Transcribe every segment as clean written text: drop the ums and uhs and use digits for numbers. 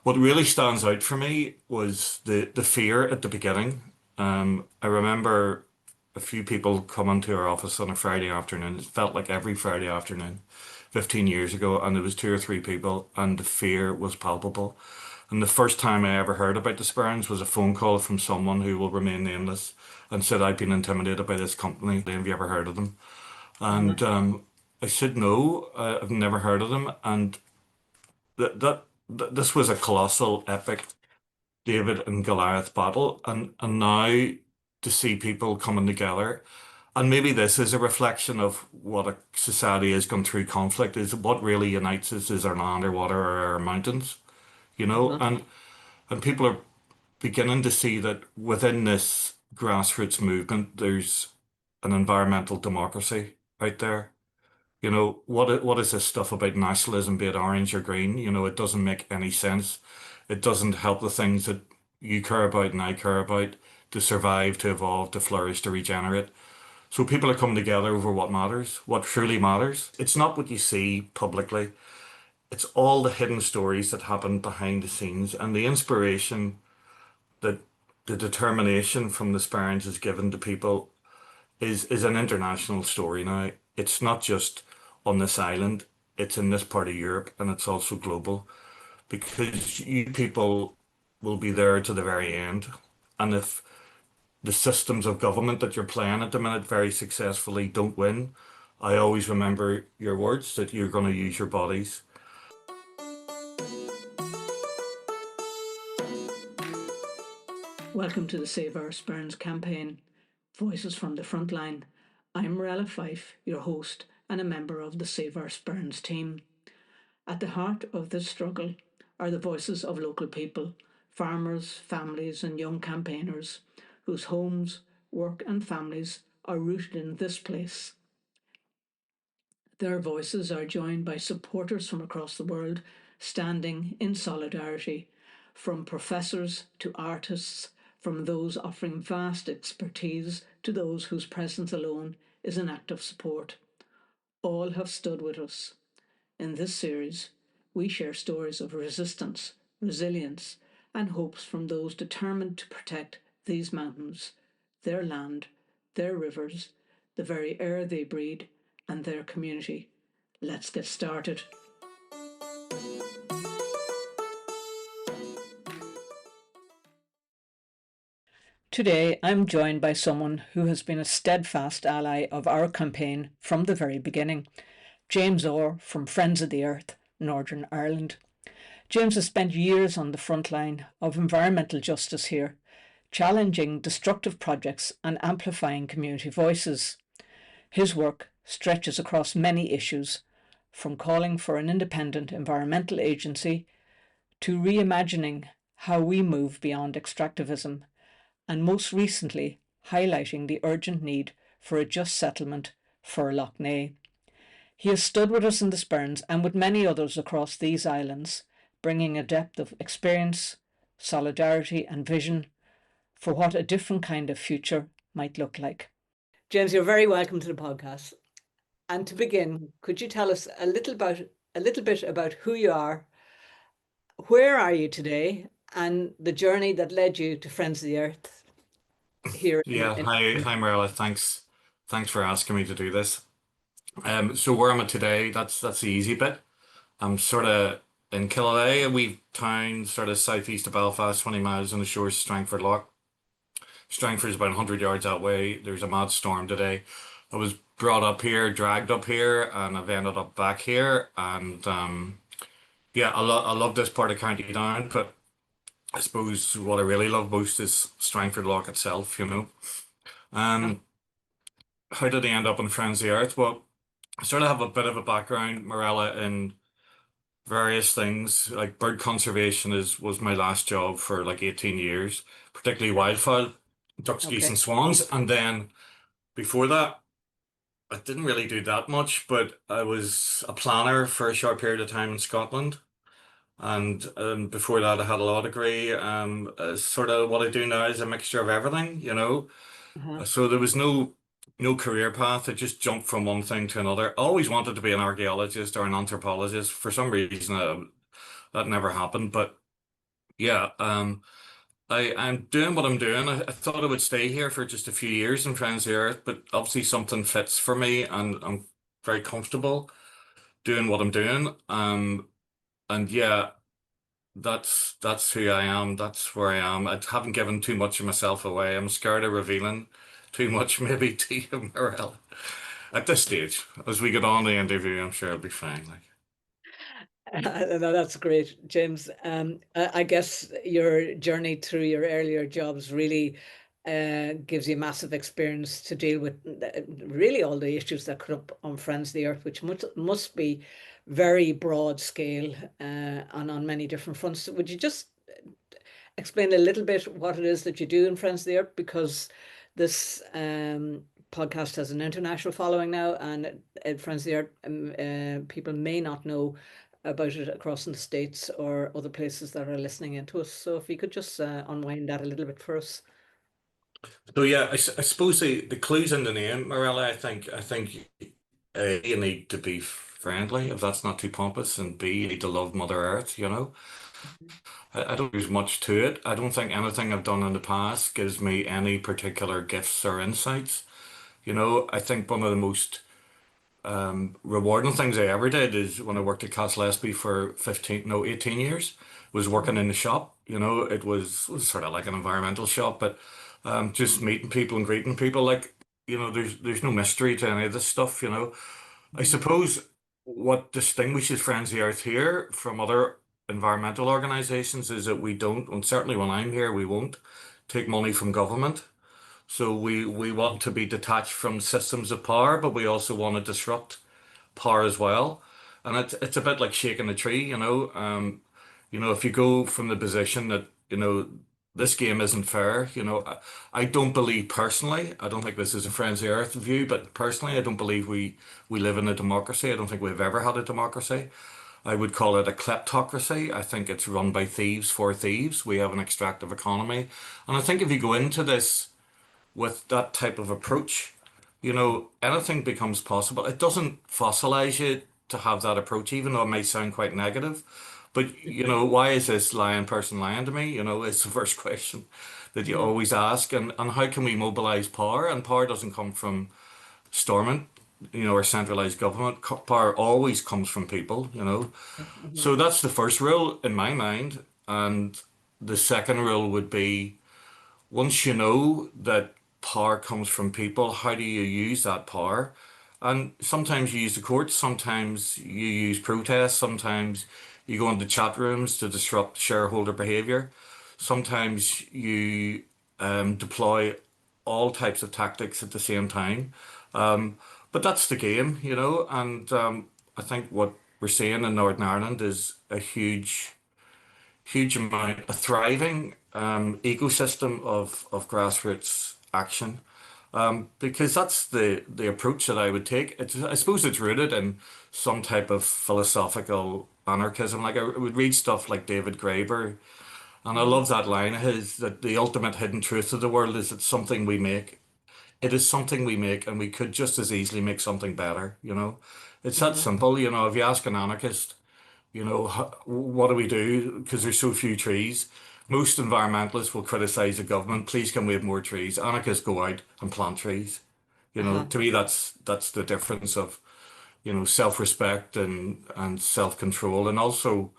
What really stands out for me was the fear at the beginning. I remember a few people coming to our office on a Friday afternoon. It felt like every Friday afternoon, 15 years ago, and there was two or three people, and the fear was palpable. And the first time I ever heard about the Sperrins was a phone call from someone who will remain nameless and said, I've been intimidated by this company. Have you ever heard of them? Uh-huh. And I said, no, I've never heard of them. And this was a colossal, epic David and Goliath battle, and now to see people coming together, and maybe this is a reflection of what a society has gone through conflict. Is what really unites us is our land, our water, or our mountains, Uh-huh. and people are beginning to see that within this grassroots movement, there's an environmental democracy out there. What is this stuff about nationalism, be it orange or green? It doesn't make any sense. It doesn't help the things that you care about and I care about to survive, to evolve, to flourish, to regenerate. So people are coming together over what matters, what truly matters. It's not what you see publicly. It's all the hidden stories that happen behind the scenes and the inspiration that the determination from the Sparrans is given to people is an international story now. It's not just on this island, it's in this part of Europe and it's also global because you people will be there to the very end. And if the systems of government that you're playing at the minute very successfully don't win, I always remember your words that you're going to use your bodies. Welcome to the Save Our Sperrins campaign, Voices from the Frontline. I'm Morella Fife, your host and a member of the Save Our Sperrins team. At the heart of this struggle are the voices of local people, farmers, families and young campaigners whose homes, work and families are rooted in this place. Their voices are joined by supporters from across the world, standing in solidarity, from professors to artists, from those offering vast expertise to those whose presence alone is an act of support. All have stood with us. In this series, we share stories of resistance, resilience, and hopes from those determined to protect these mountains, their land, their rivers, the very air they breathe, and their community. Let's get started. Today, I'm joined by someone who has been a steadfast ally of our campaign from the very beginning, James Orr from Friends of the Earth, Northern Ireland. James has spent years on the front line of environmental justice here, challenging destructive projects and amplifying community voices. His work stretches across many issues, from calling for an independent environmental agency to reimagining how we move beyond extractivism, and most recently highlighting the urgent need for a just settlement for Lough Neagh. He has stood with us in the Sperrins and with many others across these islands, bringing a depth of experience, solidarity and vision for what a different kind of future might look like. James, you're very welcome to the podcast. And to begin, could you tell us a little bit about who you are, where are you today, and the journey that led you to Friends of the Earth here Yeah, hi, Marilla. Thanks for asking me to do this. So where am I today? That's the easy bit. I'm sort of in Killaloe, a wee town sort of southeast of Belfast, 20 miles on the shores of Strangford Lough. Strangford is about 100 yards that way. There's a mad storm today. I was brought up here, dragged up here, and I've ended up back here. And yeah, I love this part of County Down, but I suppose what I really love most is Strangford Lough itself. Um, how did I end up in Friends of the Earth? Well, I sort of have a bit of a background, Morella, in various things. Like bird conservation is was my last job for like 18 years, particularly wildfowl, ducks, geese, Okay. and swans. And then before that, I didn't really do that much, but I was a planner for a short period of time in Scotland. And before that, I had a law degree. Sort of what I do now is a mixture of everything. Uh-huh. So there was no career path. I just jumped from one thing to another. I always wanted to be an archaeologist or an anthropologist. For some reason, that never happened. But Yeah, I'm doing what I'm doing. I thought I would stay here for just a few years in Friends of the Earth, but obviously something fits for me, and I'm very comfortable doing what I'm doing. And yeah, that's who I am. That's where I am. I haven't given too much of myself away. I'm scared of revealing too much, maybe to you, Morel. At this stage, as we get on the interview, I'm sure it'll be fine. Like, No, that's great, James. I guess your journey through your earlier jobs really gives you massive experience to deal with really all the issues that come up on Friends of the Earth, which must be very broad scale and on many different fronts. Would you just explain a little bit what it is that you do in Friends of the Earth? Because this podcast has an international following now, and Friends of the Earth, people may not know about it across in the States or other places that are listening into us. So if you could just unwind that a little bit for us. so yeah, I suppose the clues in the name, Morella. I think A, you need to be friendly, if that's not too pompous, and B, you need to love Mother Earth, you know? I don't use much to it. I don't think anything I've done in the past gives me any particular gifts or insights. You know, I think one of the most rewarding things I ever did is when I worked at Castle Espy for 15, no, 18 years, was working in the shop. You know, it was sort of like an environmental shop, but just meeting people and greeting people. Like, you know, there's no mystery to any of this stuff, you know. I Mhm. suppose what distinguishes Friends of the Earth here from other environmental organizations is that we don't, and certainly when I'm here, we won't take money from government. So we want to be detached from systems of power, but we also want to disrupt power as well. And it's a bit like shaking a tree, you know. You know, if you go from the position that, you know, this game isn't fair, you know, I don't believe personally, I don't think this is a Friends of the Earth view, but personally, I don't believe we live in a democracy. I don't think we've ever had a democracy. I would call it a kleptocracy. I think it's run by thieves for thieves. We have an extractive economy. And I think if you go into this with that type of approach, you know, anything becomes possible. It doesn't fossilize you to have that approach, even though it may sound quite negative. But, you know, why is this lion person lying to me? You know, it's the first question that you Mhm. always ask. And how can we mobilize power? And power doesn't come from Stormont, you know, or centralized government. Power always comes from people, you know. Mhm. So that's the first rule in my mind. And the second rule would be once you know that power comes from people, how do you use that power? And sometimes you use the courts, sometimes you use protests, sometimes you go into chat rooms to disrupt shareholder behavior. Sometimes you deploy all types of tactics at the same time. Um, but that's the game, you know, and I think what we're seeing in Northern Ireland is a huge amount, a thriving ecosystem of grassroots action. Because that's the approach that I would take. I suppose it's rooted in some type of philosophical anarchism. Like I would read stuff like David Graeber, and I Mhm. love that line of his that the ultimate hidden truth of the world is it's something we make. It is something we make, and we could just as easily make something better, you know? It's that Mhm. simple, you know. If you ask an anarchist, you know, what do we do? Because there's so few trees. Most environmentalists will criticize the government. Please, can we have more trees? Anarchists go out and plant trees. You know, Uh-huh. to me, that's the difference of, you know, self-respect and self-control, and also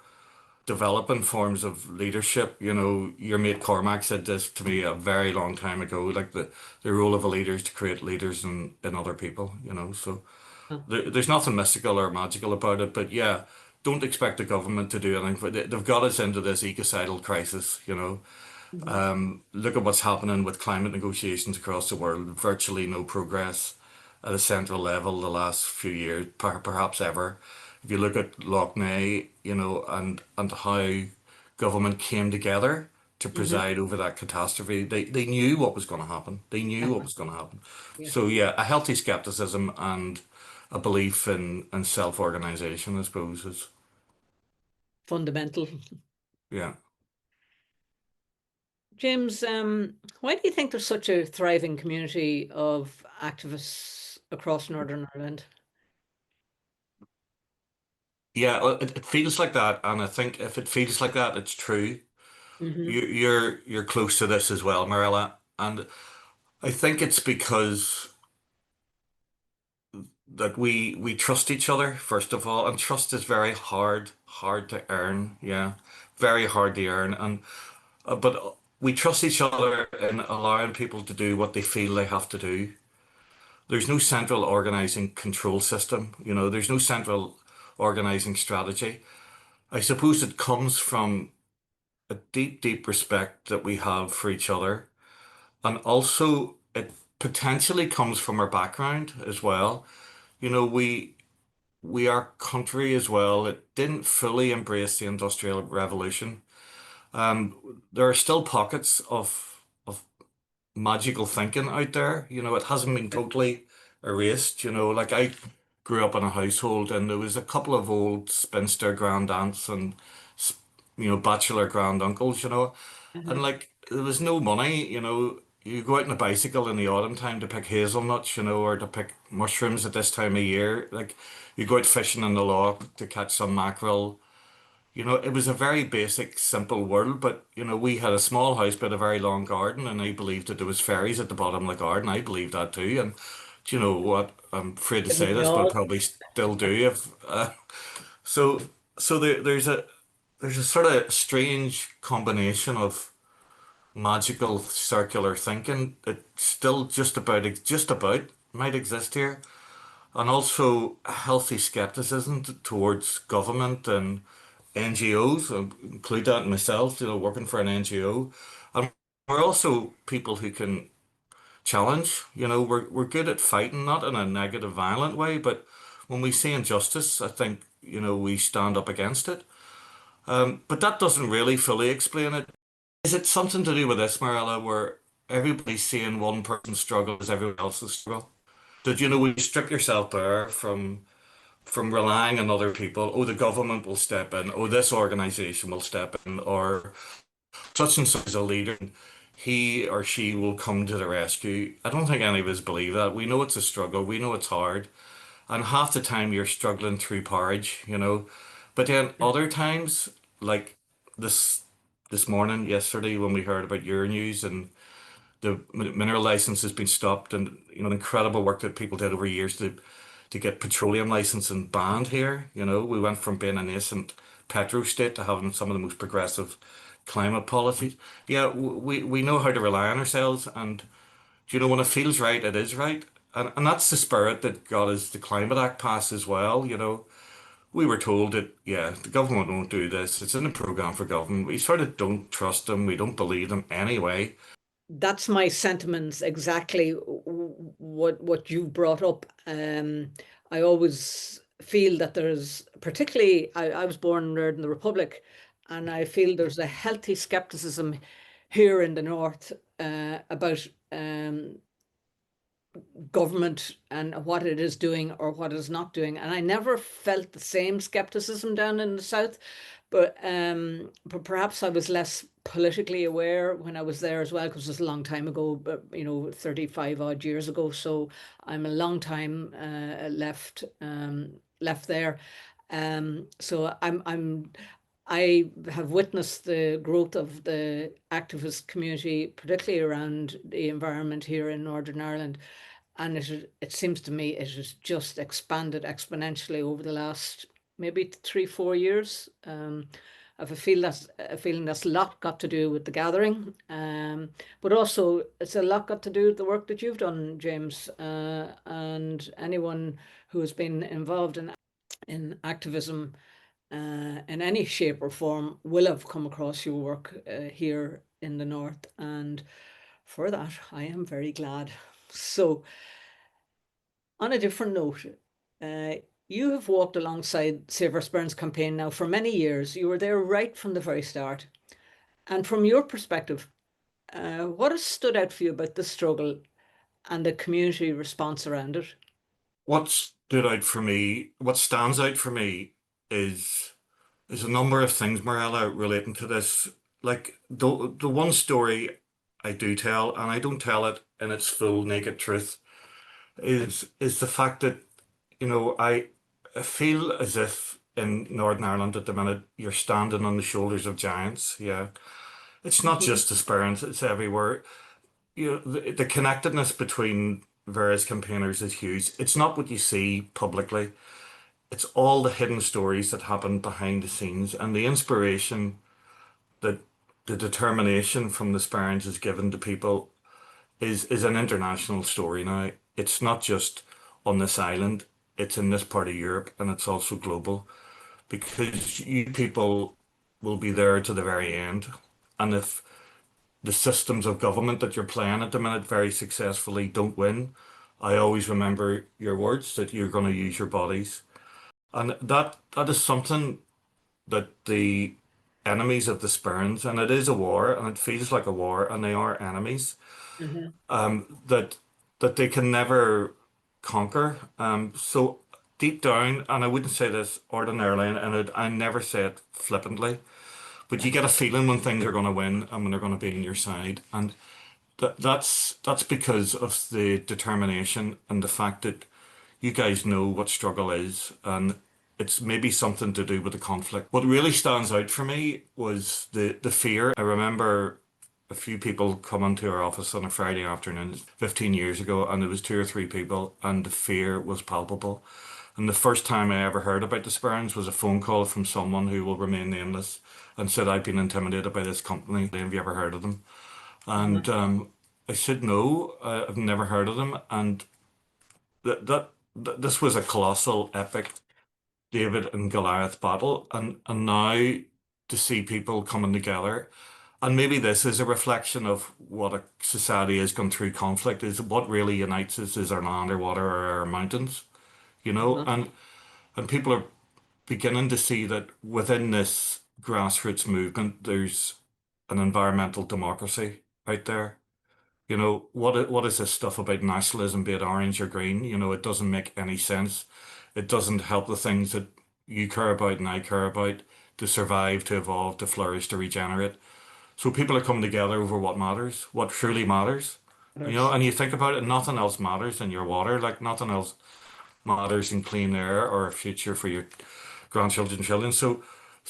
developing forms of leadership. You know, your mate Cormac said this to me a very long time ago. Like the role of a leader is to create leaders in other people. You know, so there's nothing mystical or magical about it, but yeah, don't expect the government to do anything. They've got us into this ecocidal crisis, you know. Mhm. Look at what's happening with climate negotiations across the world. Virtually no progress at a central level the last few years, perhaps ever. If you look at Lough Neagh, you know, and how government came together to Mhm. preside over that catastrophe, they knew what was going to happen. They knew what Uh-huh. was going to happen. Yeah. So yeah, a healthy skepticism and a belief in self-organization, I suppose, is Fundamental. yeah. James, why do you think there's such a thriving community of activists across Northern Ireland? Yeah, well, it feels like that, and I think if it feels like that, it's true. Hmm. You're close to this as well, Marilla, and I think it's because that we trust each other first of all, and trust is very hard to earn. Yeah, very hard to earn, and but we trust each other in allowing people to do what they feel they have to do. There's no central organizing control system. There's no central organizing strategy. I suppose it comes from a deep respect that we have for each other. And also, it potentially comes from our background as well. We our country as well, it didn't fully embrace the Industrial Revolution. There are still pockets of magical thinking out there. It hasn't been totally erased. Like I grew up in a household and there was a couple of old spinster grand aunts and bachelor grand uncles, and like there was no money. You go out on a bicycle in the autumn time to pick hazelnuts, or to pick mushrooms at this time of year. Like you go out fishing in the loch to catch some mackerel. It was a very basic, simple world, but we had a small house but a very long garden, and I believed that there was fairies at the bottom of the garden. I believed that too, and do you know what? I'm afraid to Didn't say we this, but I all? probably still do. If so, there's a sort of strange combination of magical circular thinking that still just about might exist here, and also a healthy skepticism towards government and NGOs. I include that in myself, working for an NGO. And we're also people who can challenge. We're good at fighting, not in a negative, violent way, but when we see injustice, I think, we stand up against it. But that doesn't really fully explain it. Is it something to do with this, Marilla, where everybody's seeing one person's struggle as everyone else's struggle? Did when you strip yourself bare from relying on other people? Oh, the government will step in. Oh, this organization will step in, or such and such is a leader. He or she will come to the rescue. I don't think any of us believe that. We know it's a struggle. We know it's hard. And half the time you're struggling through porridge. But then other times, like this this morning, yesterday, when we heard about your news and the mineral license has been stopped, and the incredible work that people did over years to get petroleum licensing banned here. We went from being a nascent petro state to having some of the most progressive climate policies. Yeah, we know how to rely on ourselves, and when it feels right, it is right. And that's the spirit that got us the Climate Act passed as well. We were told that, yeah, the government won't do this. It's in a program for government. We sort of don't trust them. We don't believe them anyway. That's my sentiments exactly what you brought up. I always feel that there's particularly I was born and reared in the Republic, and I feel there's a healthy skepticism here in the north about government and what it is doing or what it is not doing. And I never felt the same skepticism down in the south, but perhaps I was less politically aware when I was there as well, because it was a long time ago, but 35 odd years ago. So I'm a long time left there. So I have witnessed the growth of the activist community, particularly around the environment here in Northern Ireland. And it seems to me it has just expanded exponentially over the last maybe 3 4 years. I have a feeling that's a lot got to do with the gathering, but also it's a lot got to do with the work that you've done, James, and anyone who has been involved in activism in any shape or form will have come across your work here in the north, and for that I am very glad. So, on a different note, uh, you have walked alongside Save Our Sperrins campaign now for many years. You were there right from the very start. And from your perspective, what has stood out for you about this struggle and the community response around it? What stands out for me is is a number of things, Marella, relating to this. Like the one story I do tell, and I don't tell it in its full naked truth, is the fact that, I feel as if in Northern Ireland at the minute you're standing on the shoulders of giants. Yeah. It's not Mhm. just the Sperrins, it's everywhere. The connectedness between various campaigners is huge. It's not what you see publicly. It's all the hidden stories that happen behind the scenes and the inspiration that the determination from the Sperrins is given to people is an international story now. It's not just on this island, it's in this part of Europe and it's also global because you people will be there to the very end. And if the systems of government that you're playing at the minute very successfully don't win, I always remember your words that you're going to use your bodies. And that is something that the enemies of the Sperrins, and it is a war, and it feels like a war, and they are enemies, Mhm. that they can never conquer. So deep down, and I wouldn't say this ordinarily, and I never say it flippantly, but you get a feeling when things are going to win and when they're going to be on your side, and that's because of the determination and the fact that you guys know what struggle is, and it's maybe something to do with the conflict. What really stands out for me was the fear. I remember a few people coming to our office on a Friday afternoon 15 years ago, and there was two or three people, and the fear was palpable. And the first time I ever heard about the Sperrins was a phone call from someone who will remain nameless and said, I've been intimidated by this company. Have you ever heard of them? And Mhm. I said, no, I've never heard of them. And this was a colossal, epic David and Goliath battle. And now to see people coming together, and maybe this is a reflection of what a society has gone through conflict, is what really unites us is our land, our water, or our mountains, you know? Mhm. And people are beginning to see that within this grassroots movement, there's an environmental democracy out there. What is this stuff about nationalism, be it orange or green? It doesn't make any sense. It doesn't help the things that you care about and I care about to survive, to evolve, to flourish, to regenerate. So people are coming together over what matters, what truly matters. Others. And you think about it, nothing else matters than your water, like nothing else matters in clean air or a future for your grandchildren, children. So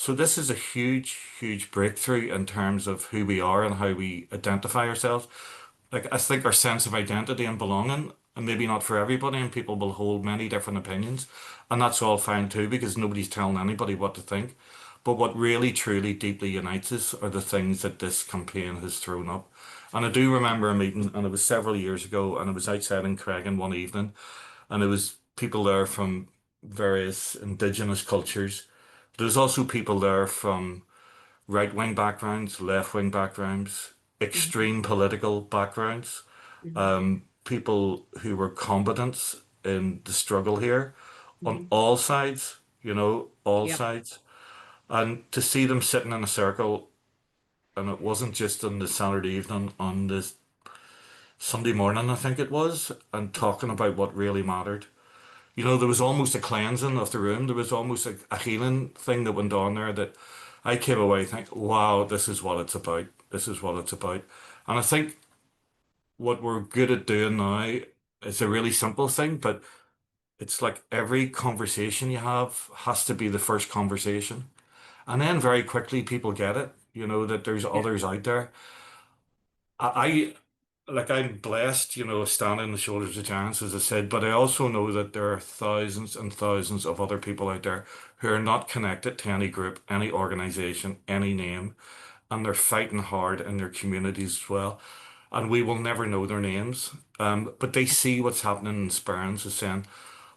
this is a huge, huge breakthrough in terms of who we are and how we identify ourselves. Like I think our sense of identity and belonging, and maybe not for everybody, and people will hold many different opinions, and that's all fine too, because nobody's telling anybody what to think. But what really, truly, deeply unites us are the things that this campaign has thrown up. And I do remember a meeting, and it was several years ago, and it was outside in Creggan one evening, and it was people there from various indigenous cultures. There was also people there from right-wing backgrounds, left-wing backgrounds, Mhm. extreme political backgrounds, Mhm. people who were combatants in the struggle here on Mhm. all sides, all Yep. sides. And to see them sitting in a circle, and it wasn't just on the Saturday evening, on the Sunday morning, I think it was, and talking about what really mattered. There was almost a cleansing of the room. There was almost a healing thing that went on there that I came away thinking, wow, this is what it's about. This is what it's about. And I think what we're good at doing now is a really simple thing, but it's like every conversation you have has to be the first conversation. And then very quickly people get it, that there's Yeah. others out there. I'm blessed, standing on the shoulders of giants, as I said, but I also know that there are thousands and thousands of other people out there who are not connected to any group, any organization, any name, and they're fighting hard in their communities as well. And we will never know their names. But they see what's happening in Sperrins as saying,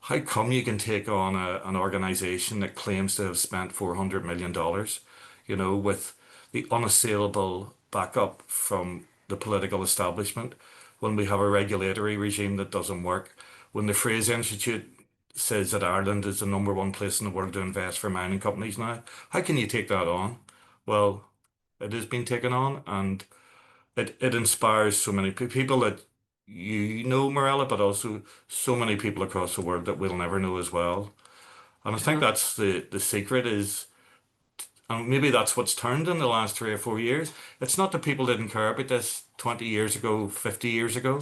how come you can take on an organization that claims to have spent $400 million, with the unassailable backup from the political establishment, when we have a regulatory regime that doesn't work, when the Fraser Institute says that Ireland is the number one place in the world to invest for mining companies now, how can you take that on? Well, it has been taken on, and it inspires so many people that Morella, but also so many people across the world that we'll never know as well. And I think Uh-huh. that's the secret is, and maybe that's what's turned in the last 3 or 4 years. It's not that people didn't care about this 20 years ago, 50 years ago.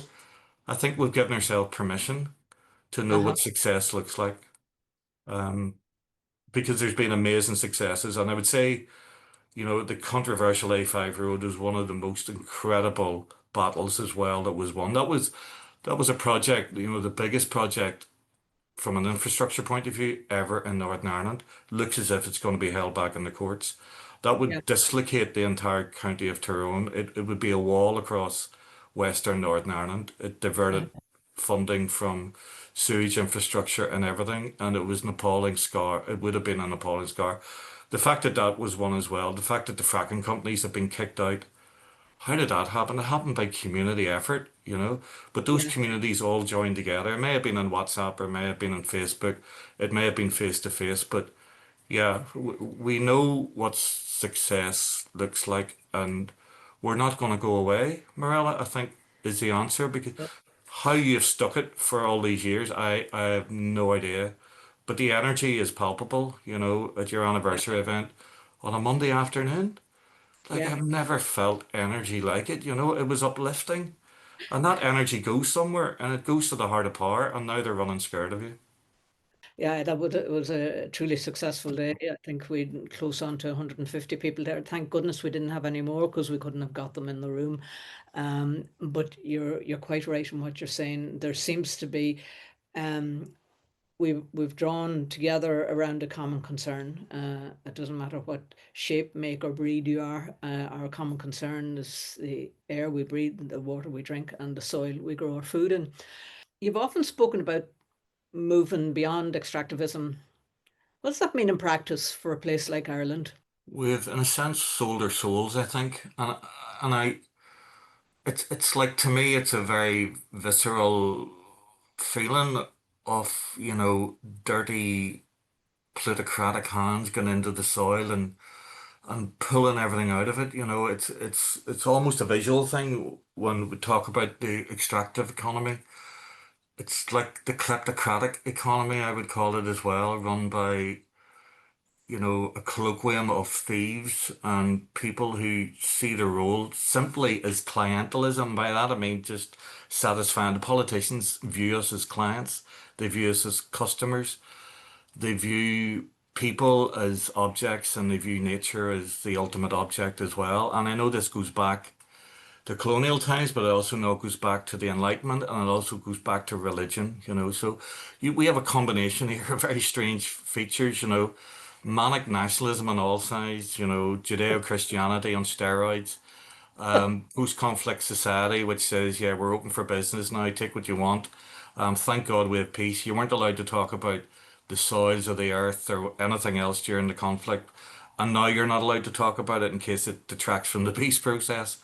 I think we've given ourselves permission to know Uh-huh. what success looks like. Um, because there's been amazing successes. And I would say, The controversial A5 road was one of the most incredible battles as well that was won. That was a project, the biggest project from an infrastructure point of view ever in Northern Ireland. Looks as if it's going to be held back in the courts. That Yeah. would dislocate the entire county of Tyrone. It would be a wall across Western Northern Ireland. It diverted Uh, funding from sewage infrastructure and everything, and it was an appalling scar. It would have been an appalling scar. The fact that that was one as well, the fact that the fracking companies have been kicked out, how did that happen? It happened by community effort. But those yeah. communities all joined together. It may have been on WhatsApp or it may have been on Facebook. It may have been face to face. But yeah, we know what success looks like, and we're not going to go away. Morella, I think, is the answer because how you've stuck it for all these years, I have no idea. But the energy is palpable, at your Yeah. anniversary event on a Monday afternoon. Like Yeah. I've never felt energy like it, it was uplifting. And that energy goes somewhere and it goes to the heart of power and now they're running scared of you. Yeah, it was a truly successful day. I think we'd close on to 150 people there. Thank goodness we didn't have any more because we couldn't have got them in the room. But you're quite right in what you're saying. There seems to be um, we've drawn together around a common concern. It doesn't matter what shape, make, or breed you are. Our common concern is the air we breathe, the water we drink, and the soil we grow our food in. You've often spoken about moving beyond extractivism. What does that mean in practice for a place like Ireland? We've in a sense sold our souls, I think. And it's like to me it's a very visceral feeling of, dirty plutocratic hands going into the soil and pulling everything out of it. It's almost a visual thing when we talk about the extractive economy. It's like the kleptocratic economy, I would call it as well, run by, a colloquium of thieves and people who see the role simply as clientelism. By that I mean just satisfying. The politicians view us as clients, they view us as customers, they view people as objects, and they view nature as the ultimate object as well. And I know this goes back to colonial times, but I also know it goes back to the Enlightenment and it also goes back to religion. So we have a combination here of very strange features, manic nationalism on all sides, Judeo-Christianity on steroids, post-conflict society, which says, yeah, we're open for business now, take what you want. Thank God we have peace. You weren't allowed to talk about the soils of the earth or anything else during the conflict. And now you're not allowed to talk about it in case it detracts from the peace process.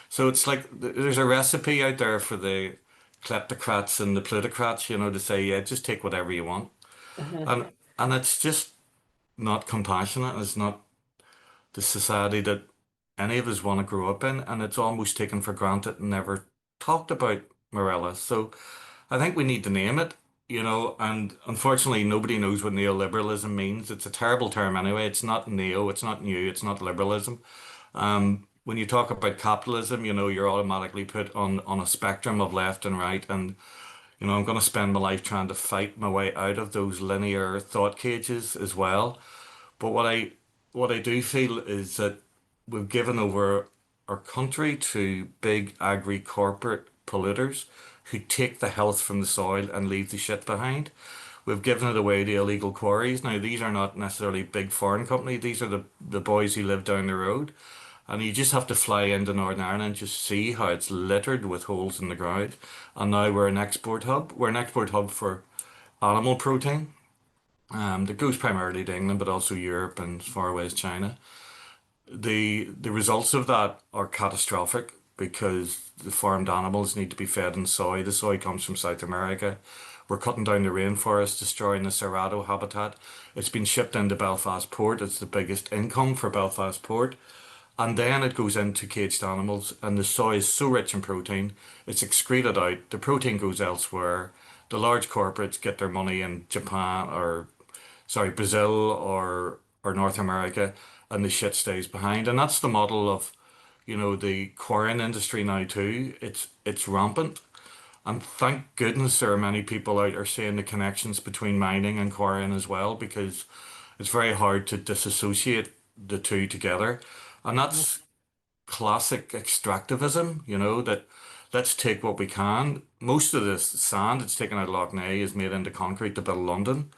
So it's like there's a recipe out there for the kleptocrats and the plutocrats, to say, yeah, just take whatever you want. Uh-huh. And it's just not compassionate. It's not the society that any of us want to grow up in, and it's almost taken for granted and never talked about, Morella. So I think we need to name it, and unfortunately nobody knows what neoliberalism means. It's a terrible term anyway. It's not neo, it's not new, it's not liberalism. When you talk about capitalism, you're automatically put on a spectrum of left and right, and I'm going to spend my life trying to fight my way out of those linear thought cages as well. But what I do feel is that we've given over our country to big agri corporate polluters who take the health from the soil and leave the shit behind. We've given it away to illegal quarries. Now, these are not necessarily big foreign companies. These are the boys who live down the road. And you just have to fly into Northern Ireland and just see how it's littered with holes in the ground. And now we're an export hub. We're an export hub for animal protein. That goes primarily to England, but also Europe and as far away as China. The results of that are catastrophic because the farmed animals need to be fed in soy. The soy comes from South America. We're cutting down the rainforest, destroying the cerrado habitat. It's been shipped into Belfast Port. It's the biggest income for Belfast Port. And then it goes into caged animals, and the soy is so rich in protein, it's excreted out. The protein goes elsewhere. The large corporates get their money in Japan or sorry, Brazil or North America, and the shit stays behind. And that's the model of, the quarrying industry now too. It's rampant. And thank goodness there are many people out there seeing the connections between mining and quarrying as well, because it's very hard to disassociate the two together. And Mhm. that's classic extractivism, that let's take what we can. Most of the sand that's taken out of Lough Neagh is made into concrete to build London.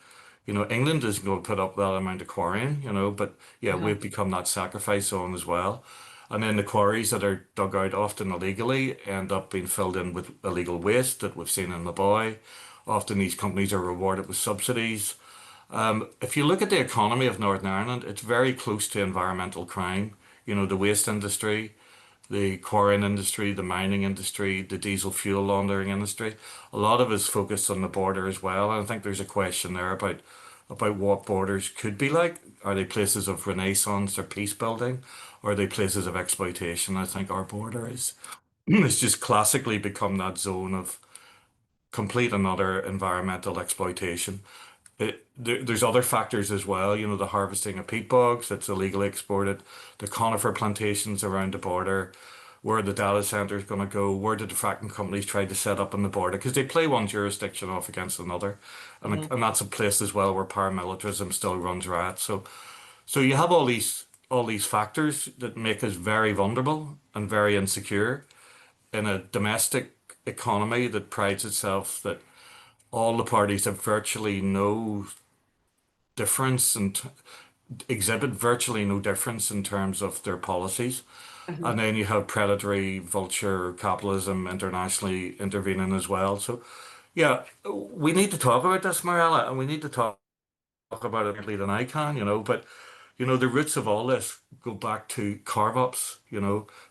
England isn't going to put up that amount of quarrying, but yeah, Uh-huh. we've become that sacrifice zone as well. And then the quarries that are dug out often illegally end up being filled in with illegal waste that we've seen in the Boy. Often these companies are rewarded with subsidies. If you look at the economy of Northern Ireland, it's very close to environmental crime. The waste industry, the quarrying industry, the mining industry, the diesel fuel laundering industry. A lot of it is focused on the border as well. And I think there's a question there about what borders could be like. Are they places of renaissance or peace building, or are they places of exploitation? I think our border is it's just classically become that zone of complete and utter environmental exploitation. There's other factors as well, the harvesting of peat bogs that's illegally exported, the conifer plantations around the border, where the data center is going to go, where did the fracking companies try to set up on the border, because they play one jurisdiction off against another. And, Mhm. and that's a place as well where paramilitarism still runs riot. So you have all these factors that make us very vulnerable and very insecure in a domestic economy that prides itself that all the parties have virtually no difference and exhibit virtually no difference in terms of their policies. Uh-huh. And then you have predatory vulture capitalism internationally intervening as well. So, yeah, we need to talk about this, Marella, and we need to talk about it better than I can, but the roots of all this go back to carve-ups,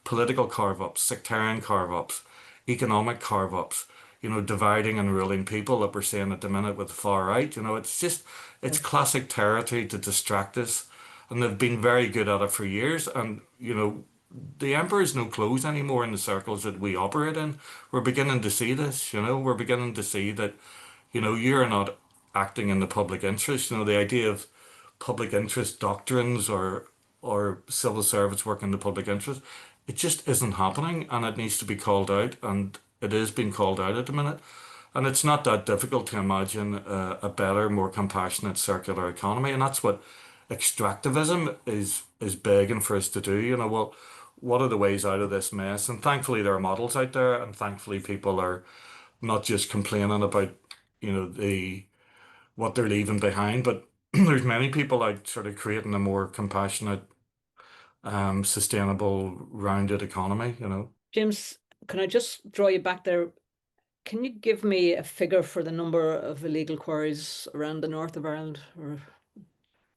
political carve-ups, sectarian carve-ups, economic carve-ups, dividing and ruling people that we're seeing at the minute with the far right. It's classic territory to distract us. And they've been very good at it for years. And, the emperor's no clothes anymore in the circles that we operate in. We're beginning to see this, we're beginning to see that you're not acting in the public interest. The idea of public interest doctrines or civil servants work in the public interest, it just isn't happening, and it needs to be called out, and it is being called out at the minute. And it's not that difficult to imagine a better, more compassionate circular economy, and that's what extractivism is begging for us to do. Well, what are the ways out of this mess? And thankfully, there are models out there, and thankfully, people are not just complaining about, the what they're leaving behind, but there's many people out sort of creating a more compassionate, sustainable, rounded economy. James, can I just draw you back there? Can you give me a figure for the number of illegal quarries around the north of Ireland, or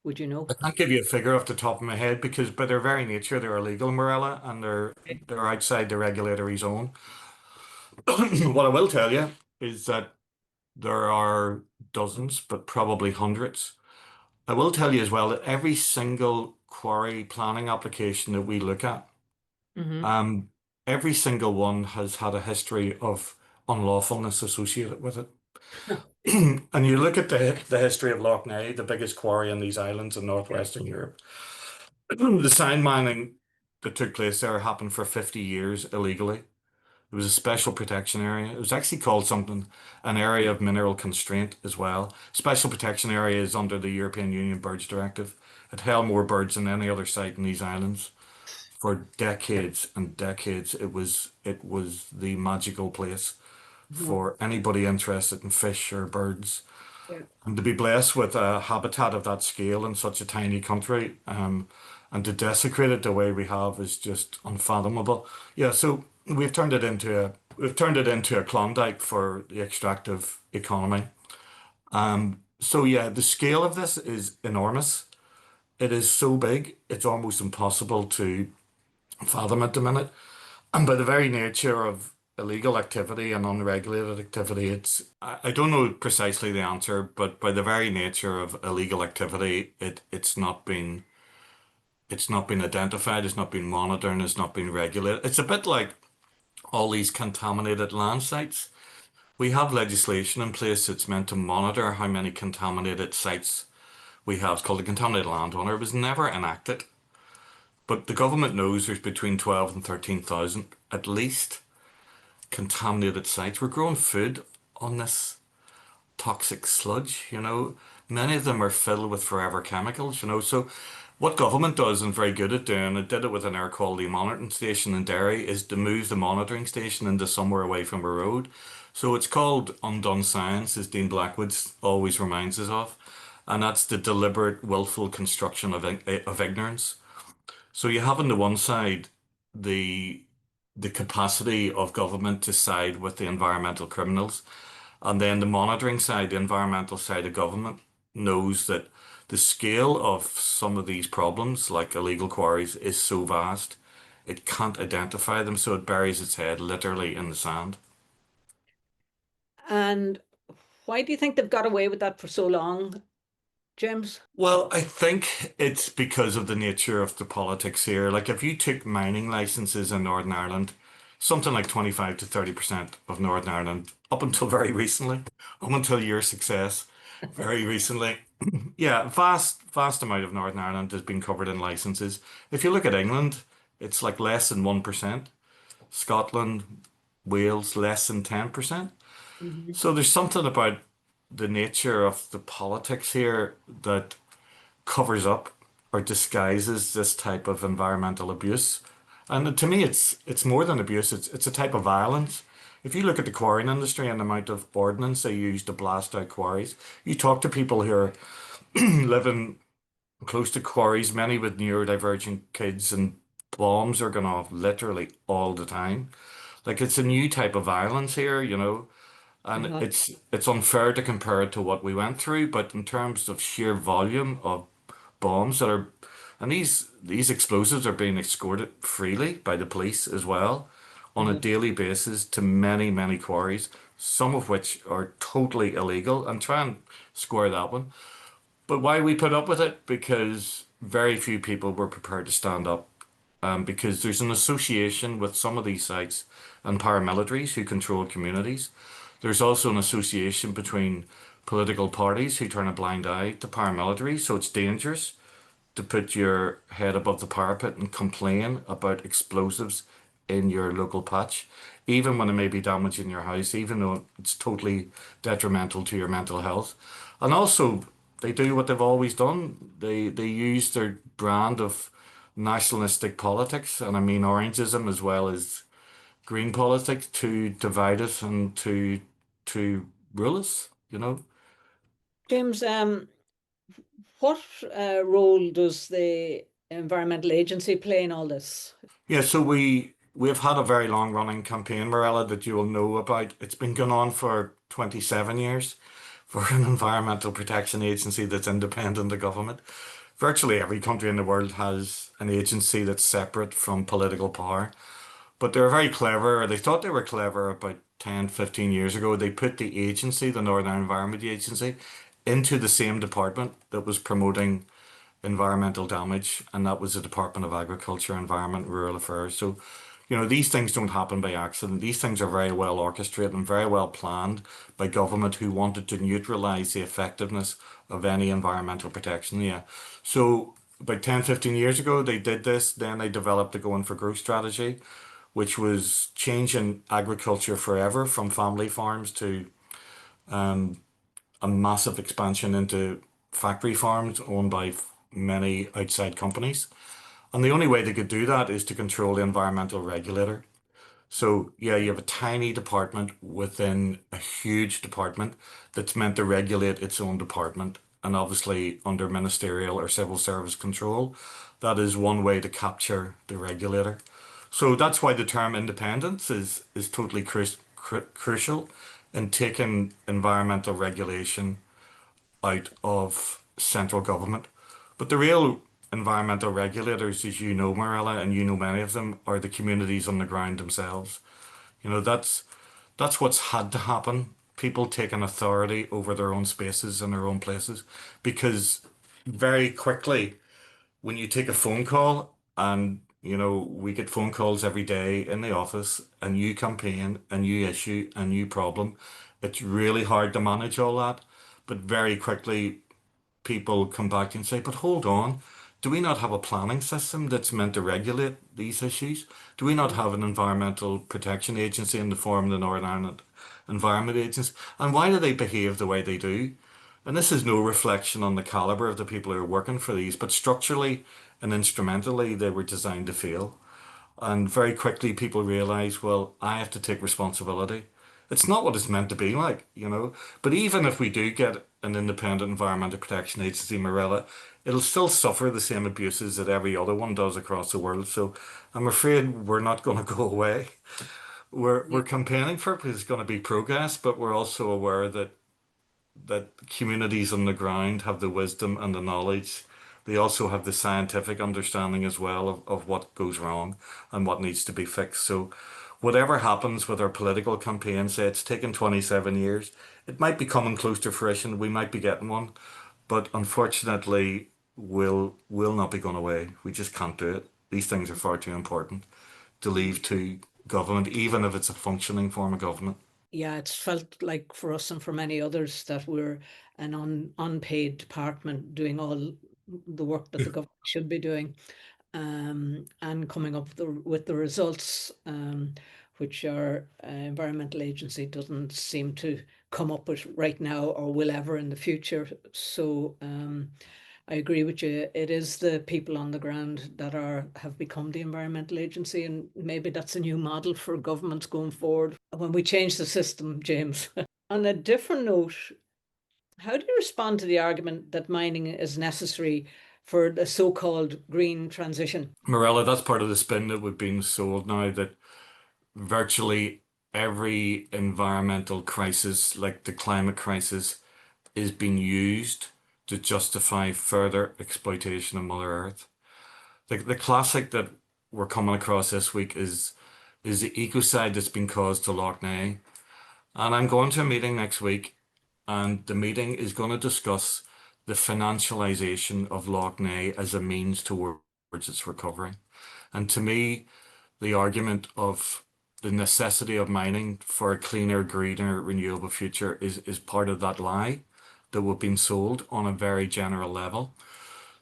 would you know? I can't give you a figure off the top of my head because by their very nature they're illegal, Morella, and they're Okay. they're outside the regulatory zone. What I will tell you is that there are dozens, but probably hundreds. I will tell you as well that every single quarry planning application that we look at, Mm-hmm. Um, every single one has had a history of unlawfulness associated with it. And you look at the history of Lough Neagh, the biggest quarry in these islands in Yeah. northwestern Europe. The sand mining that took place there happened for 50 years illegally. It was a special protection area. It was actually called something, an area of mineral constraint as well. Special protection area is under the European Union Birds Directive. It held more birds than any other site in these islands. For decades and decades, it was the magical place Mhm. for anybody interested in fish or birds. Yeah. And to be blessed with a habitat of that scale in such a tiny country, and to desecrate it the way we have is just unfathomable. Yeah, so we've turned it into a Klondike for the extractive economy. So yeah, the scale of this is enormous. It is so big, it's almost impossible to fathom at the minute. And by the very nature of illegal activity and unregulated activity, I don't know precisely the answer, but by the very nature of illegal activity, it's not been identified, it's not been monitored, it's not been regulated. It's a bit like all these contaminated land sites. We have legislation in place that's meant to monitor how many contaminated sites we have. It's called the Contaminated Land Owner. It was never enacted, but the government knows there's between 12 and 13,000 at least contaminated sites. We're growing food on this toxic sludge. Many of them are filled with forever chemicals. So What government does and very good at doing, it did it with an air quality monitoring station in Derry, is to move the monitoring station into somewhere away from a road. So it's called undone science, as Dean Blackwood always reminds us of, and that's the deliberate, willful construction of ignorance. So you have on the one side the the capacity of government to side with the environmental criminals. And then the monitoring side, the environmental side of government knows that the scale of some of these problems, like illegal quarries, is so vast, it can't identify them, so it buries its head literally in the sand. And why do you think they've got away with that for so long, James? Well, I think it's because of the nature of the politics here. Like if you took mining licenses in Northern Ireland, something like 25 to 30% of Northern Ireland, up until very recently, up until your success, very recently, yeah, vast amount of Northern Ireland has been covered in licenses. If you look at England, it's like less than 1%. Scotland, Wales, less than 10%. Mhm. So there's something about the nature of the politics here that covers up or disguises this type of environmental abuse. And to me, it's more than abuse. It's a type of violence. If you look at the quarrying industry and the amount of ordnance they use to blast out quarries, you talk to people who are living close to quarries, many with neurodivergent kids, and bombs are going off literally all the time. Like it's a new type of violence here, and Uh-huh. it's unfair to compare it to what we went through, but in terms of sheer volume of bombs that are, and these explosives are being escorted freely by the police as well on a Uh-huh. daily basis to many quarries, some of which are totally illegal, and try and square that one. But why we put up with it? Because very few people were prepared to stand up. Because there's an association with some of these sites and paramilitaries who control communities. There's also an association between political parties who turn a blind eye to paramilitaries, so it's dangerous to put your head above the parapet and complain about explosives in your local patch, even when it may be damaging your house, even though it's totally detrimental to your mental health. And also, they do what they've always done. They use their brand of nationalistic politics, and I mean orangism as well as green politics, to divide us and to rule us. James, what role does the environmental agency play in all this? Yeah, so we've had a very long running campaign, Morella, that you will know about. It's been going on for 27 years for an environmental protection agency that's independent of government. Virtually every country in the world has an agency that's separate from political power. But they're very clever, or they thought they were clever about 10, 15 years ago. They put the agency, the Northern Environment Agency, into the same department that was promoting environmental damage, and that was the Department of Agriculture, Environment, and Rural Affairs. So, these things don't happen by accident. These things are very well orchestrated and very well planned by government who wanted to neutralize the effectiveness of any environmental protection. Yeah. So, about 10, 15 years ago, they did this. Then they developed the Going for Growth strategy, which was changing agriculture forever from family farms to a massive expansion into factory farms owned by many outside companies. And the only way they could do that is to control the environmental regulator. So, yeah, you have a tiny department within a huge department that's meant to regulate its own department. And obviously, under ministerial or civil service control, that is one way to capture the regulator. So that's why the term independence is totally crucial in taking environmental regulation out of central government. But the real environmental regulators, as you know, Marilla, and you know many of them, are the communities on the ground themselves. That's what's had to happen. People taking authority over their own spaces and their own places. Because very quickly, when you take a phone call, and we get phone calls every day in the office, a new campaign, a new issue, a new problem, it's really hard to manage all that. But very quickly, people come back and say, but hold on, do we not have a planning system that's meant to regulate these issues? Do we not have an environmental protection agency in the form of the Northern Ireland Environment Agency? And why do they behave the way they do? And this is no reflection on the caliber of the people who are working for these, but structurally and instrumentally, they were designed to fail. And very quickly, people realize, well, I have to take responsibility. It's not what it's meant to be like, you know. But even if we do get an independent environmental protection agency, Marilla, it'll still suffer the same abuses that every other one does across the world. So I'm afraid we're not going to go away. We're campaigning for it because it's going to be progress, but we're also aware that communities on the ground have the wisdom and the knowledge. They also have the scientific understanding as well of what goes wrong and what needs to be fixed. So, whatever happens with our political campaign, say it's taken 27 years, it might be coming close to fruition. We might be getting one, but unfortunately, will not be going away. We just can't do it. These things are far too important to leave to government, even if it's a functioning form of government. Yeah, it's felt like for us and for many others that we're an unpaid department doing all the work that the government should be doing, and coming up with the results, which our environmental agency doesn't seem to come up with right now or will ever in the future. So I agree with you. It is the people on the ground that have become the environmental agency, and maybe that's a new model for governments going forward when we change the system, James. On a different note, how do you respond to the argument that mining is necessary for the so-called green transition? Morella, that's part of the spin that we've been sold now that virtually every environmental crisis, like the climate crisis, is being used to justify further exploitation of Mother Earth. The classic that we're coming across this week is the ecocide that's been caused to Lough Neagh. And I'm going to a meeting next week, and the meeting is going to discuss the financialization of Lough Neagh as a means towards its recovery. And to me, the argument of the necessity of mining for a cleaner, greener, renewable future is part of that lie that we've been sold on a very general level.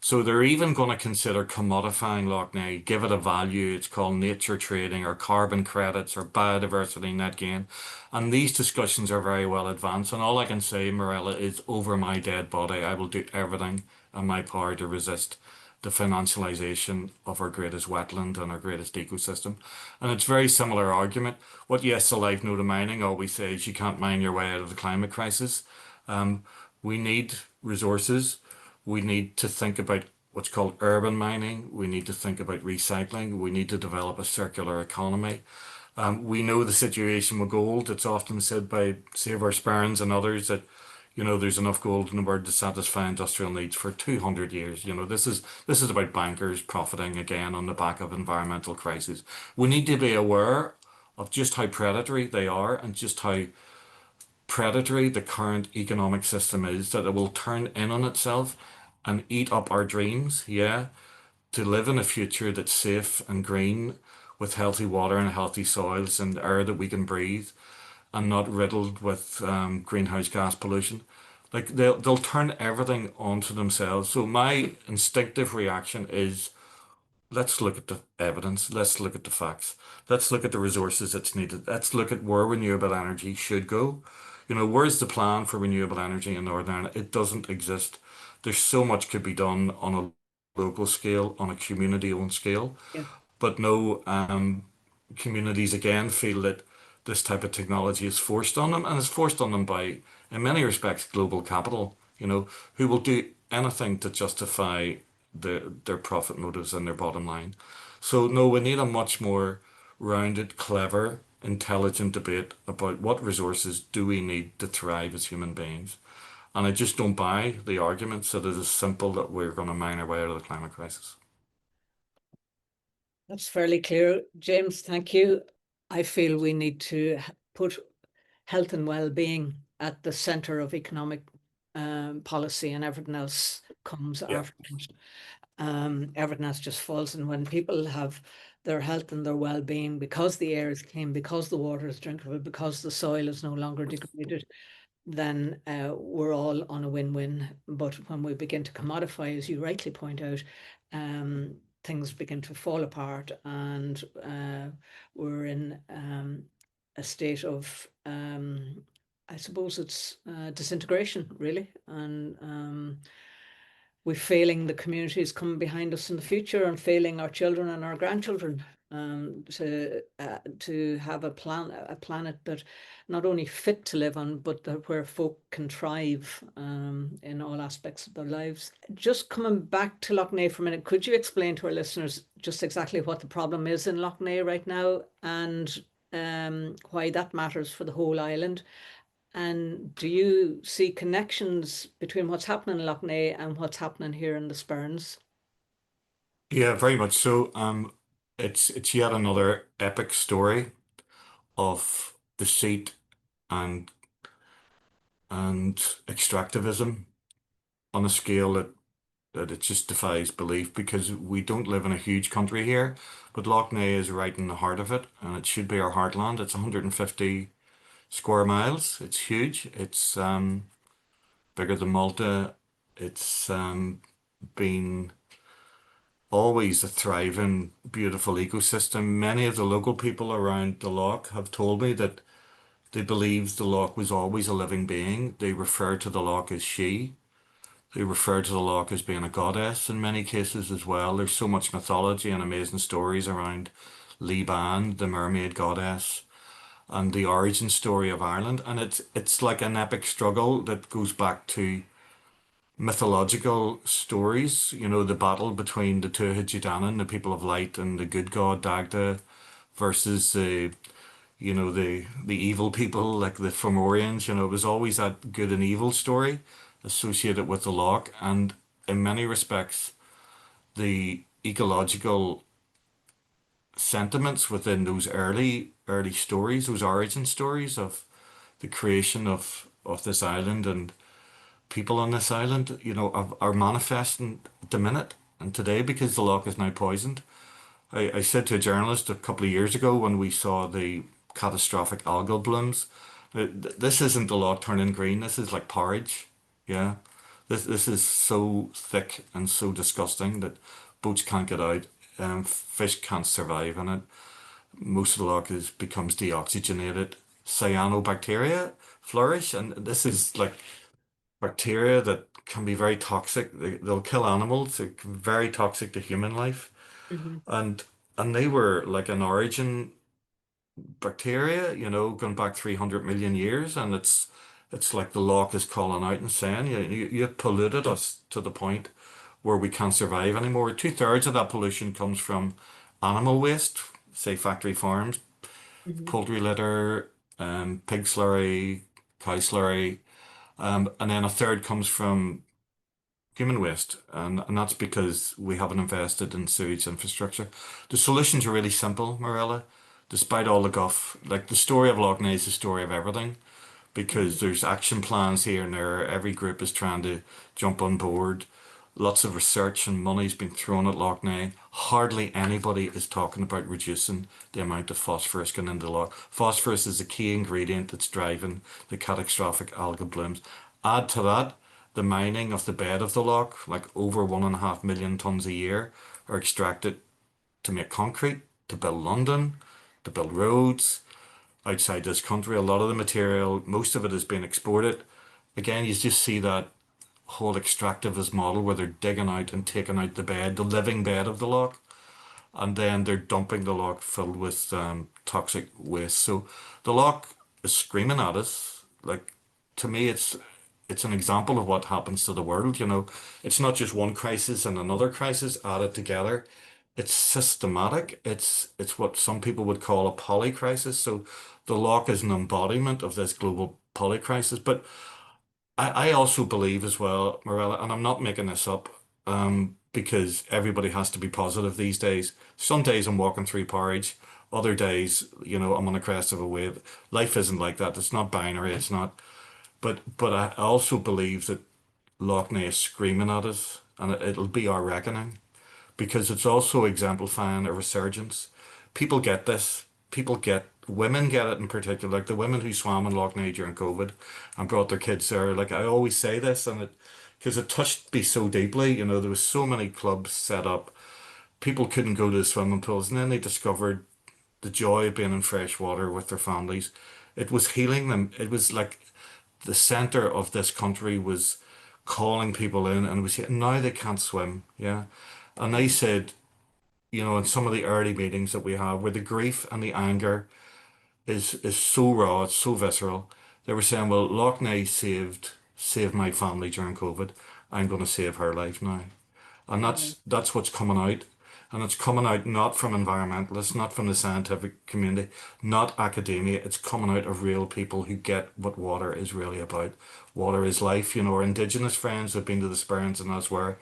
So they're even going to consider commodifying Lough Neagh, give it a value. It's called nature trading or carbon credits or biodiversity net gain. And these discussions are very well advanced. And all I can say, Morella, is over my dead body, I will do everything in my power to resist the financialization of our greatest wetland and our greatest ecosystem. And it's very similar argument. What Yes Alive No to Mining always says you can't mine your way out of the climate crisis. Um, we need resources. We need to think about what's called urban mining. We need to think about recycling. We need to develop a circular economy. We know the situation with gold. It's often said by Save Our Sperrins and others that, there's enough gold in the world to satisfy industrial needs for 200 years. This is about bankers profiting again on the back of environmental crises. We need to be aware of just how predatory they are and just how predatory the current economic system is, that it will turn in on itself and eat up our dreams, yeah, to live in a future that's safe and green with healthy water and healthy soils and air that we can breathe and not riddled with greenhouse gas pollution. Like they'll turn everything onto themselves. So my instinctive reaction is let's look at the evidence. Let's look at the facts. Let's look at the resources that's needed. Let's look at where renewable energy should go. Where's the plan for renewable energy in Northern Ireland? It doesn't exist. There's so much could be done on a local scale, on a community-owned scale. Yeah. But no, communities again feel that this type of technology is forced on them, and it's forced on them by, in many respects, global capital, who will do anything to justify their profit motives and their bottom line. So no, we need a much more rounded, clever, intelligent debate about what resources do we need to thrive as human beings. And I just don't buy the arguments that it is simple that we're going to mine our way out of the climate crisis. That's fairly clear. James, thank you. I feel we need to put health and well-being at the center of economic policy, and everything else comes Yeah. after it. Everything else just falls. And when people have their health and their well-being, because the air is clean, because the water is drinkable, because the soil is no longer degraded, then we're all on a win-win. But when we begin to commodify, as you rightly point out, things begin to fall apart, and we're in a state of, I suppose it's disintegration, really, and we're failing the communities coming behind us in the future, and failing our children and our grandchildren, to have a planet that not only fit to live on, but that where folk can thrive in all aspects of their lives. Just coming back to Lough Neagh for a minute, could you explain to our listeners just exactly what the problem is in Lough Neagh right now, and why that matters for the whole island? And do you see connections between what's happening in Lough Neagh and what's happening here in the Sperrins? Yeah, very much so. It's yet another epic story of deceit and and extractivism on a scale that it just defies belief, because we don't live in a huge country here, but Lough Neagh is right in the heart of it, and it should be our heartland. It's 150 square miles. It's huge. It's bigger than Malta. It's been always a thriving, beautiful ecosystem. Many of the local people around the loch have told me that they believe the loch was always a living being. They refer to the loch as she. They refer to the loch as being a goddess in many cases as well. There's so much mythology and amazing stories around Liban, the mermaid goddess, and the origin story of Ireland. And it's like an epic struggle that goes back to mythological stories. You know, the battle between the two Danan, the people of light, and the good god Dagda, versus the evil people like the Fomorians. You know, it was always that good and evil story associated with the loch, and in many respects, the ecological sentiments within those early stories, those origin stories of the creation of this island and people on this island, are manifesting at the minute and today, because the loch is now poisoned. I said to a journalist a couple of years ago when we saw the catastrophic algal blooms, this isn't the loch turning green. This is like porridge. Yeah. This is so thick and so disgusting that boats can't get out. Fish can't survive in it. Most of the loch becomes deoxygenated. Cyanobacteria flourish, and this is like bacteria that can be very toxic. They'll kill animals. They're very toxic to human life. Hmm. And and they were like an origin bacteria, going back 300 million years. And it's like the loch is calling out and saying, you polluted us to the point where we can't survive anymore. Two-thirds of that pollution comes from animal waste, say factory farms, Hmm. poultry litter, pig slurry, cow slurry, and then a third comes from human waste, and that's because we haven't invested in sewage infrastructure. The solutions are really simple, Marilla. Despite all the guff, like the story of Lough Neagh is the story of everything, Hmm. because there's action plans here and there. Every group is trying to jump on board. Lots of research and money's been thrown at Lough Neagh. Hardly anybody is talking about reducing the amount of phosphorus going into the loch. Phosphorus is a key ingredient that's driving the catastrophic algal blooms. Add to that the mining of the bed of the loch, like over 1.5 million tons a year, are extracted to make concrete, to build London, to build roads outside this country. A lot of the material, most of it is being exported. Again, you just see that whole extractivist model where they're digging out and taking out the bed, the living bed of the loch, and then they're dumping the loch filled with toxic waste. So the loch is screaming at us. Like, to me, it's an example of what happens to the world. It's not just one crisis and another crisis added together. It's systematic. It's what some people would call a polycrisis. So the loch is an embodiment of this global polycrisis. But I also believe as well, Morella, and I'm not making this up, because everybody has to be positive these days. Some days I'm walking through porridge, other days, I'm on the crest of a wave. Life isn't like that. It's not binary. It's not. But I also believe that Lough Neagh is screaming at us, and it'll be our reckoning, because it's also exemplifying a resurgence. People get this. Women get it in particular, like the women who swam in Lough Neagh during COVID and brought their kids there. Like, I always say this, and because it touched me so deeply. There was so many clubs set up. People couldn't go to the swimming pools, and then they discovered the joy of being in fresh water with their families. it was healing them. It was like the center of this country was calling people in, and was now they can't swim. Yeah. And they said, in some of the early meetings that we have, where the grief and the anger is so raw, it's so visceral. They were saying, well, Lough Neagh saved my family during COVID. I'm going to save her life now. And Yeah. that's what's coming out. And it's coming out not from environmentalists, not from the scientific community, not academia. It's coming out of real people who get what water is really about. Water is life. Our indigenous friends who've been to the Sperrins and elsewhere,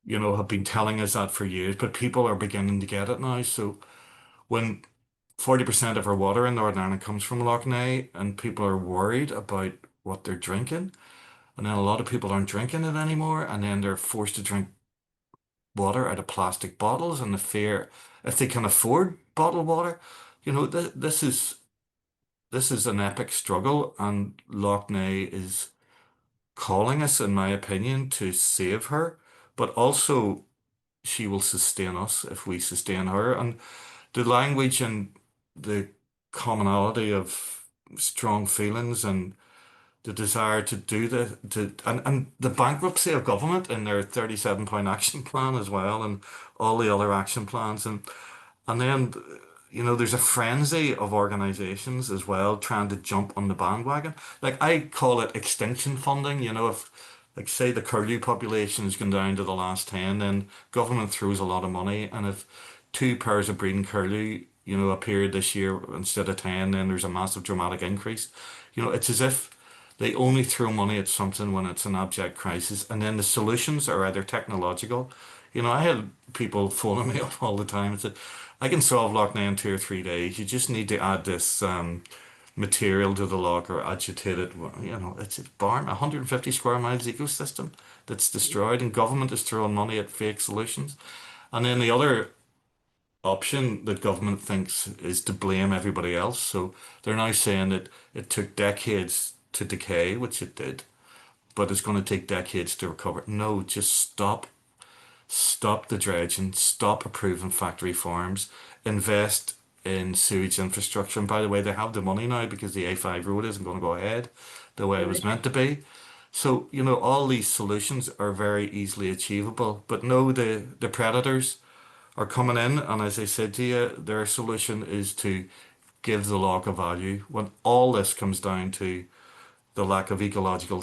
have been telling us that for years, but people are beginning to get it now. So when 40% of our water in Northern Ireland comes from Lough Neagh, and people are worried about what they're drinking, and then a lot of people aren't drinking it anymore, and then they're forced to drink water out of plastic bottles, and the fear, if they can afford bottled water, this is an epic struggle, and Lough Neagh is calling us, in my opinion, to save her, but also she will sustain us if we sustain her. And the language and the commonality of strong feelings and the desire to do and the bankruptcy of government in their 37-point action plan as well, and all the other action plans. And then, there's a frenzy of organizations as well trying to jump on the bandwagon. Like I call it extinction funding. If, like, say the curlew population has gone down to the last 10, then government throws a lot of money. And if two pairs of breeding curlew, appeared this year instead of 10, then there's a massive dramatic increase. It's as if they only throw money at something when it's an abject crisis, and then the solutions are either technological. I had people phoning me up all the time and said, I can solve Lough Neagh in 2 or 3 days. You just need to add this material to the loch or agitate it. Well, it's a barn, 150 square miles ecosystem that's destroyed, and government is throwing money at fake solutions. And then the other option that government thinks is to blame everybody else. So they're now saying that it took decades to decay, which it did, but it's going to take decades to recover. No, just stop. Stop the dredging, stop approving factory farms, invest in sewage infrastructure. And by the way, they have the money now because the A5 road isn't going to go ahead the way it was Right. meant to be. So, all these solutions are very easily achievable. But no, the predators are coming in. And as I said to you, their solution is to give the loch a value. When all this comes down to the lack of ecological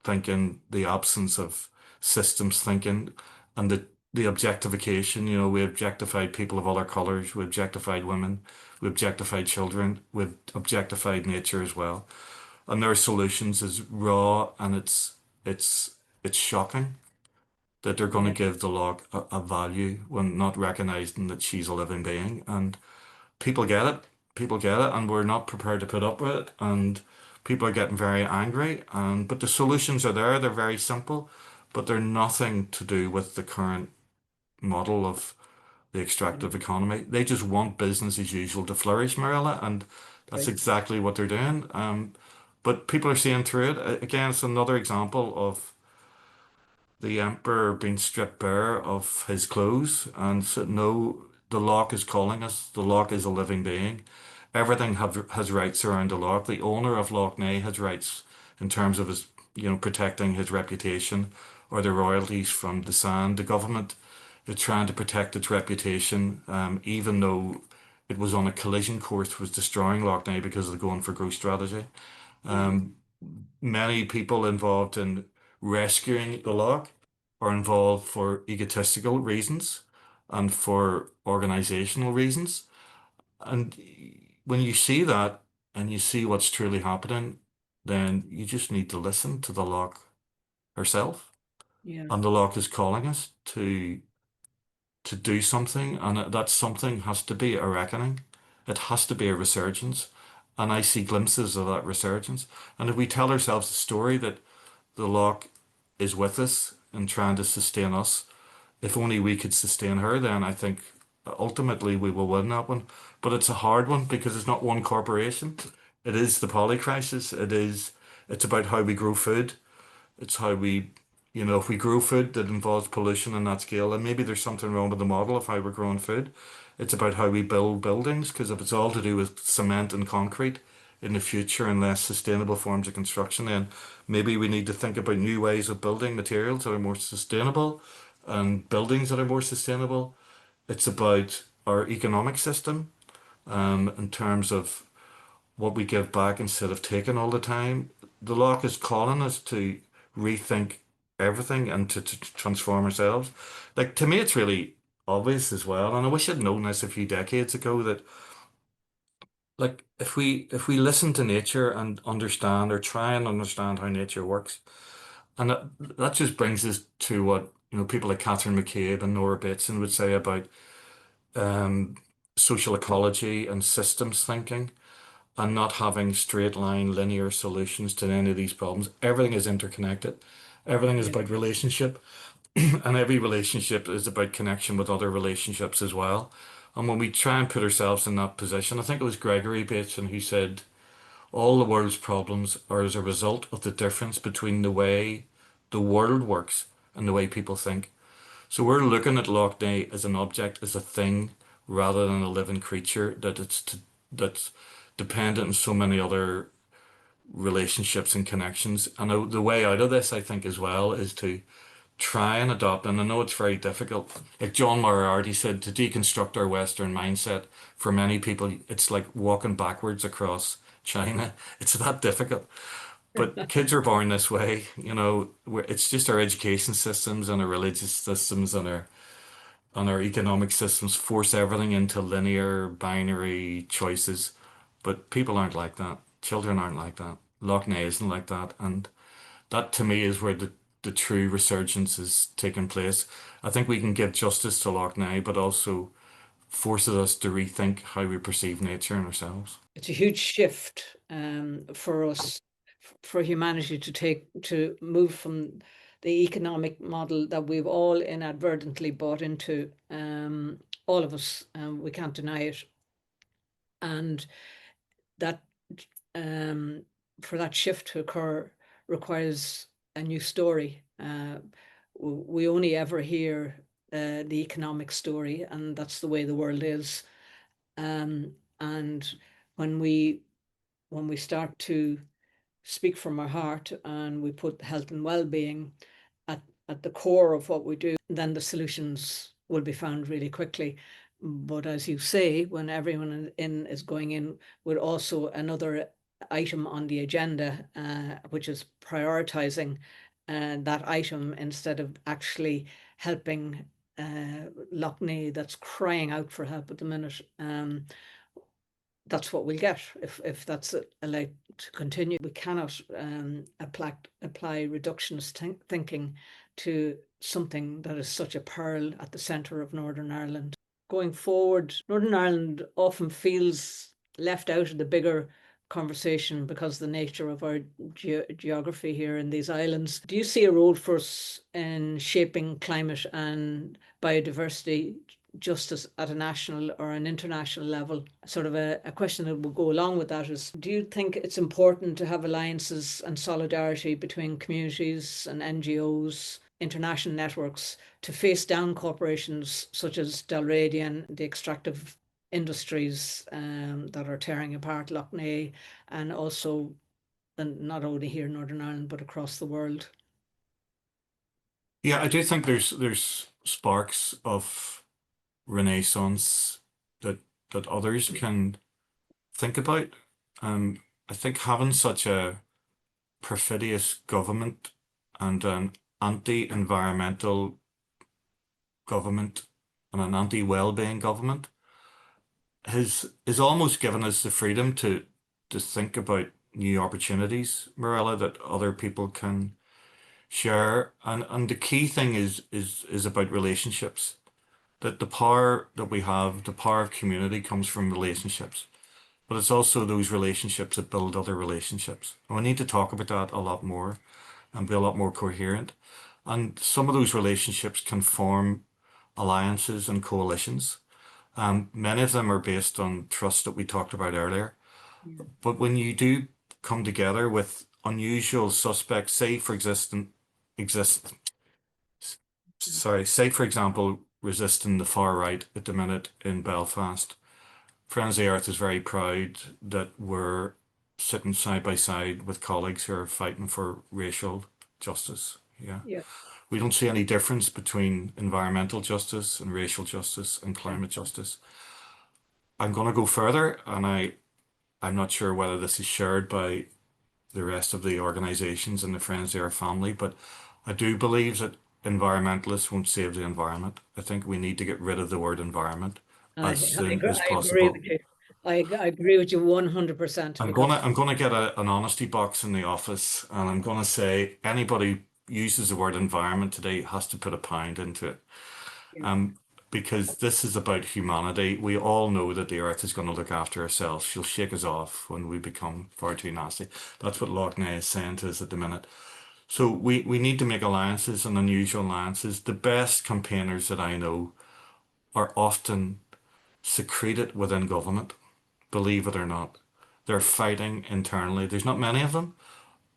thinking, the absence of systems thinking, and the objectification. We objectified people of other colors, we objectified women, we objectified children, we've objectified nature as well. And their solutions is raw, and it's it's shocking that they're going to Yeah. give the log a value when not recognizing that she's a living being. And people get it. People get it, and we're not prepared to put up with it. And people are getting very angry. And but the solutions are there. They're very simple, but they're nothing to do with the current model of the Yeah. extractive economy. They just want business as usual to flourish, Marilla, and that's Right. exactly what they're doing. But people are seeing through it. Again, it's another example of the emperor being stripped bare of his clothes and said, no, the loch is calling us. The loch is a living being. Everything has rights around the loch. The owner of Lough Neagh has rights in terms of his, protecting his reputation or the royalties from the sand. The government is trying to protect its reputation, even though it was on a collision course with destroying Lough Neagh because of the going for growth strategy. Yeah. Many people involved in rescuing the loch are involved for egotistical reasons and for organizational reasons. And when you see that and you see what's truly happening, then you just need to listen to the loch herself. Yeah. And the loch is calling us to do something, and that something has to be a reckoning. It has to be a resurgence. And I see glimpses of that resurgence. And if we tell ourselves the story that the loch is with us and trying to sustain us, if only we could sustain her, then I think ultimately we will win that one. But it's a hard one because it's not one corporation. It is the poly crisis. It's about how we grow food. It's how if we grow food that involves pollution on that scale, then maybe there's something wrong with the model of how we're growing food. It's about how we build buildings, because if it's all to do with cement and concrete, in the future and less sustainable forms of construction, then maybe we need to think about new ways of building materials that are more sustainable and buildings that are more sustainable. It's about our economic system, in terms of what we give back instead of taking all the time. The Loch is calling us to rethink everything and to transform ourselves. Like to me, it's really obvious as well, and I wish I'd known this a few decades ago that like if we listen to nature and understand or try and understand how nature works, and that just brings us to what people like Catherine McCabe and Nora Bateson would say about um, social ecology and systems thinking and not having straight line linear solutions to any of these problems. Everything is interconnected. Everything is Yeah. about relationship, and every relationship is about connection with other relationships as well. And when we try and put ourselves in that position, I think it was Gregory Bateson who said, all the world's problems are as a result of the difference between the way the world works and the way people think. So we're looking at Lough Neagh as an object, as a thing, rather than a living creature that's dependent on so many other relationships and connections. And the way out of this, I think, as well, is to try and adopt, and I know it's very difficult. Like John Moriarty said, to deconstruct our Western mindset, for many people, it's like walking backwards across China. It's that difficult. But kids are born this way, it's just our education systems and our religious systems and our economic systems force everything into linear binary choices. But people aren't like that. Children aren't like that. Lough Neagh isn't like that. And that to me is where the true resurgence is taking place. I think we can give justice to Lough Neagh, but also forces us to rethink how we perceive nature and ourselves. It's a huge shift for us, for humanity to move from the economic model that we've all inadvertently bought into. All of us, we can't deny it, and that um, for that shift to occur requires a new story. We only ever hear the economic story, and that's the way the world is. And when we start to speak from our heart and we put health and well-being at, at the core of what we do, then the solutions will be found really quickly. But as you say, when everyone in is going in with also another item on the agenda, which is prioritizing that item instead of actually helping Lough Neagh that's crying out for help at the minute, that's what we'll get if that's allowed to continue. We cannot apply reductionist thinking to something that is such a peril at the centre of Northern Ireland. Going forward, Northern Ireland often feels left out of the bigger conversation because of the nature of our geography here in these islands. Do you see a role for us in shaping climate and biodiversity justice at a national or an international level? Sort of a question that will go along with that is, do you think it's important to have alliances and solidarity between communities and NGOs, international networks, to face down corporations such as Dalradian, the extractive industries that are tearing apart Lough Neagh, and also and not only here in Northern Ireland but across the world? Yeah, I do think there's sparks of renaissance that others can think about. Um, I think having such a perfidious government and an anti-environmental government and an anti-well-being government has almost given us the freedom to think about new opportunities, Morella, that other people can share. And the key thing is about relationships. That the power that we have, the power of community comes from relationships. But it's also those relationships that build other relationships. And we need to talk about that a lot more and be a lot more coherent. And some of those relationships can form alliances and coalitions. Many of them are based on trust that we talked about earlier. Yeah. But when you do come together with unusual suspects, say for example, resisting the far right at the minute in Belfast, Friends of the Earth is very proud that we're sitting side by side with colleagues who are fighting for racial justice. Yeah. Yeah. We don't see any difference between environmental justice and racial justice and Yeah. climate justice. I'm going to go further, and I'm not sure whether this is shared by the rest of the organizations and the Friends of Our Family, but I do believe that environmentalists won't save the environment. I think we need to get rid of the word environment as soon as I agree possible. with you. I agree with you 100% because I'm gonna get an honesty box in the office, and I'm gonna say anybody uses the word environment today has to put a pound into it. yeah, Um, because this is about humanity. We all know that the earth is going to look after herself. She'll shake us off when we become far too nasty. That's what Lough Neagh is saying to us at the minute. So we need to make alliances and unusual alliances. The best campaigners that I know are often secreted within government, believe it or not. They're fighting internally. There's not many of them,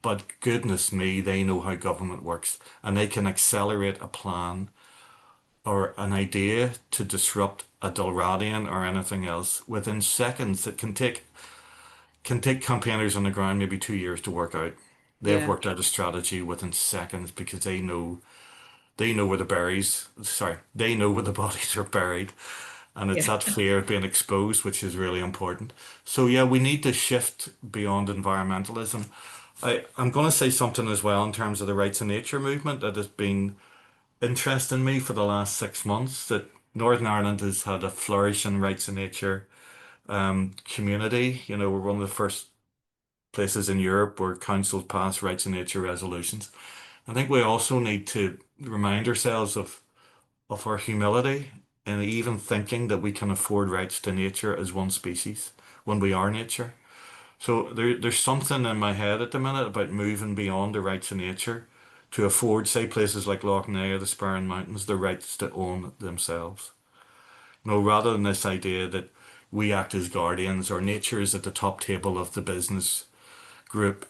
but goodness me, they know how government works and they can accelerate a plan or an idea to disrupt a Dalradian or anything else within seconds. That can take campaigners on the ground maybe 2 years to work out. They've yeah, worked out a strategy within seconds because they know where the berries, sorry, they know where the bodies are buried. And it's yeah, that fear of being exposed, which is really important. So yeah, we need to shift beyond environmentalism. I'm going to say something as well in terms of the rights of nature movement that has been interesting me for the last 6 months. That Northern Ireland has had a flourishing rights of nature community. You know, we're one of the first places in Europe where councils pass rights of nature resolutions. I think we also need to remind ourselves of our humility and even thinking that we can afford rights to nature as one species when we are nature. So there's something in my head at the minute about moving beyond the rights of nature to afford, say, places like Lough Neagh or the Sperrin Mountains, the rights to own themselves. No, rather than this idea that we act as guardians or nature is at the top table of the business group,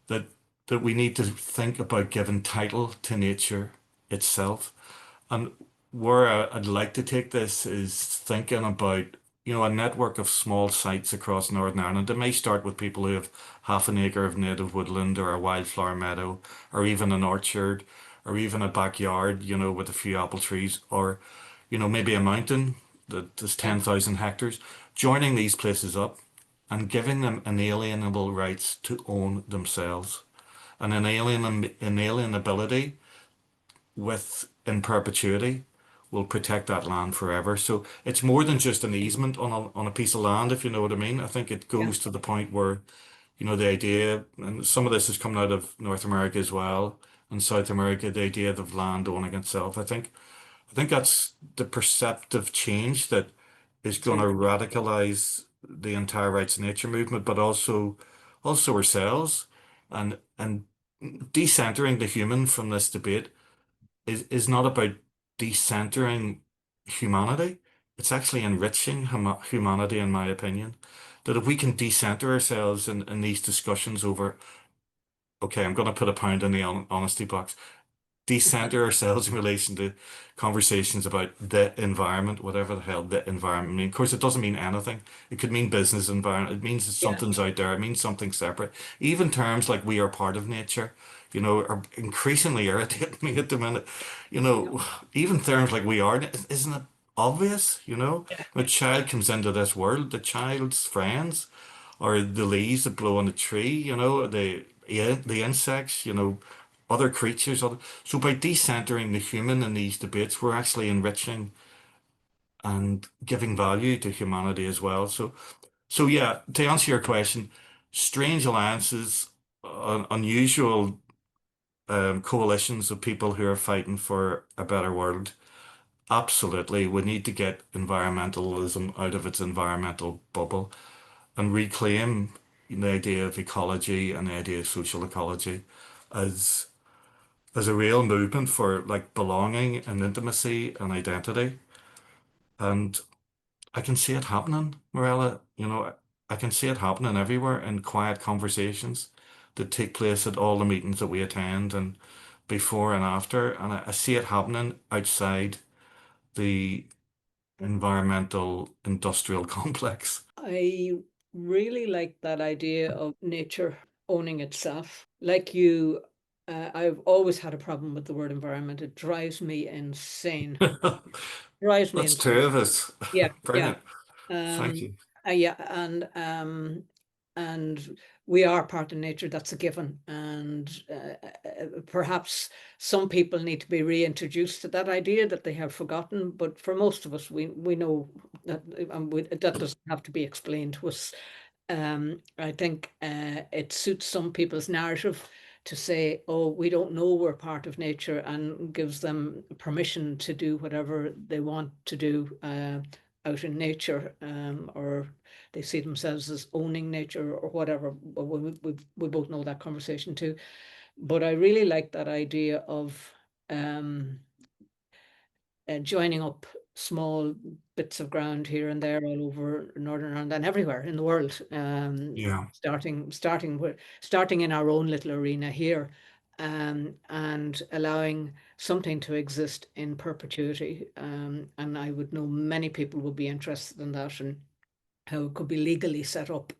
that that we need to think about giving title to nature itself. And where I'd like to take this is thinking about, a network of small sites across Northern Ireland. It may start with people who have half an acre of native woodland or a wildflower meadow, or even an orchard, or even a backyard, with a few apple trees, or, maybe a mountain that is yeah, 10,000 hectares. Joining these places up and giving them inalienable rights to own themselves, an inalienability with in perpetuity will protect that land forever. So it's more than just an easement on a piece of land, if you know what I mean. I think it yeah, goes to the point where, the idea, and some of this is coming out of North America as well, and South America, the idea of land owning itself. I think that's the perceptive change that is going to absolutely. radicalize the entire rights of nature movement, but also ourselves, and decentering the human from this debate is not about decentering humanity. It's actually enriching humanity, in my opinion. That if we can decenter ourselves in these discussions over, okay, I'm going to put a pound in the honesty box, decenter ourselves in relation to conversations about the environment, whatever the hell the environment means. Of course, it doesn't mean anything. It could mean business environment. It means that Yeah, something's out there. It means something separate. Even terms like we are part of nature, are increasingly irritating me at the minute. You yeah, know, even terms like we are, isn't it obvious? yeah, When a child comes into this world, the child's friends or the leaves that blow on the tree, the insects, other creatures. So by decentering the human in these debates, we're actually enriching and giving value to humanity as well. So yeah, to answer your question, strange alliances, unusual coalitions of people who are fighting for a better world. Absolutely, we need to get environmentalism out of its environmental bubble and reclaim the idea of ecology and the idea of social ecology as as a real movement for like belonging and intimacy and identity. And I can see it happening, Morella. I can see it happening everywhere in quiet conversations that take place at all the meetings that we attend and before and after. And I see it happening outside the environmental industrial complex. really like that idea of nature owning itself. Like you, I've always had a problem with the word environment. It drives me insane. Drives me That's two insane. of us. Yeah, yeah. Brilliant. Thank Um, you. yeah, and we are part of nature. That's a given. And perhaps some people need to be reintroduced to that idea that they have forgotten. But for most of us, we know that, that doesn't have to be explained to us. I think it suits some people's narrative to say, oh, we don't know we're part of nature, and gives them permission to do whatever they want to do out in nature, or they see themselves as owning nature or whatever. Well, we both know that conversation too. But I really like that idea of um, joining up small bits of ground here and there all over Northern Ireland and everywhere in the world. Yeah. Starting in our own little arena here, and allowing something to exist in perpetuity. And I would know many people would be interested in that and how it could be legally set up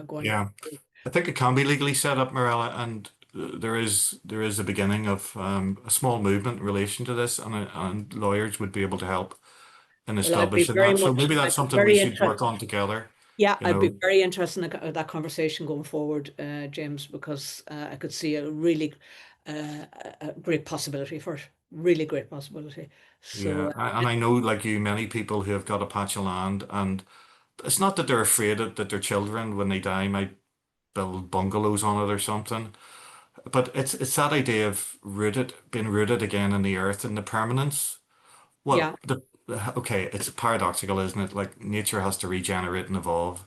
going Yeah. forward. I think it can be legally set up, Morella, and there is a beginning of a small movement in relation to this, and lawyers would be able to help in Well, I'd be establishing very that. So much, maybe that's I'd be something we very should interested. work on together. Yeah, You I'd be know, very interested in that conversation going forward, James, because I could see a really a great possibility for it. Really great possibility. So, yeah, and I know, like you, many people who have got a patch of land, and it's not that they're afraid that their children, when they die, might build bungalows on it or something. But it's that idea of being rooted again in the earth and the permanence. Well, yeah, okay, it's paradoxical, isn't it? Like nature has to regenerate and evolve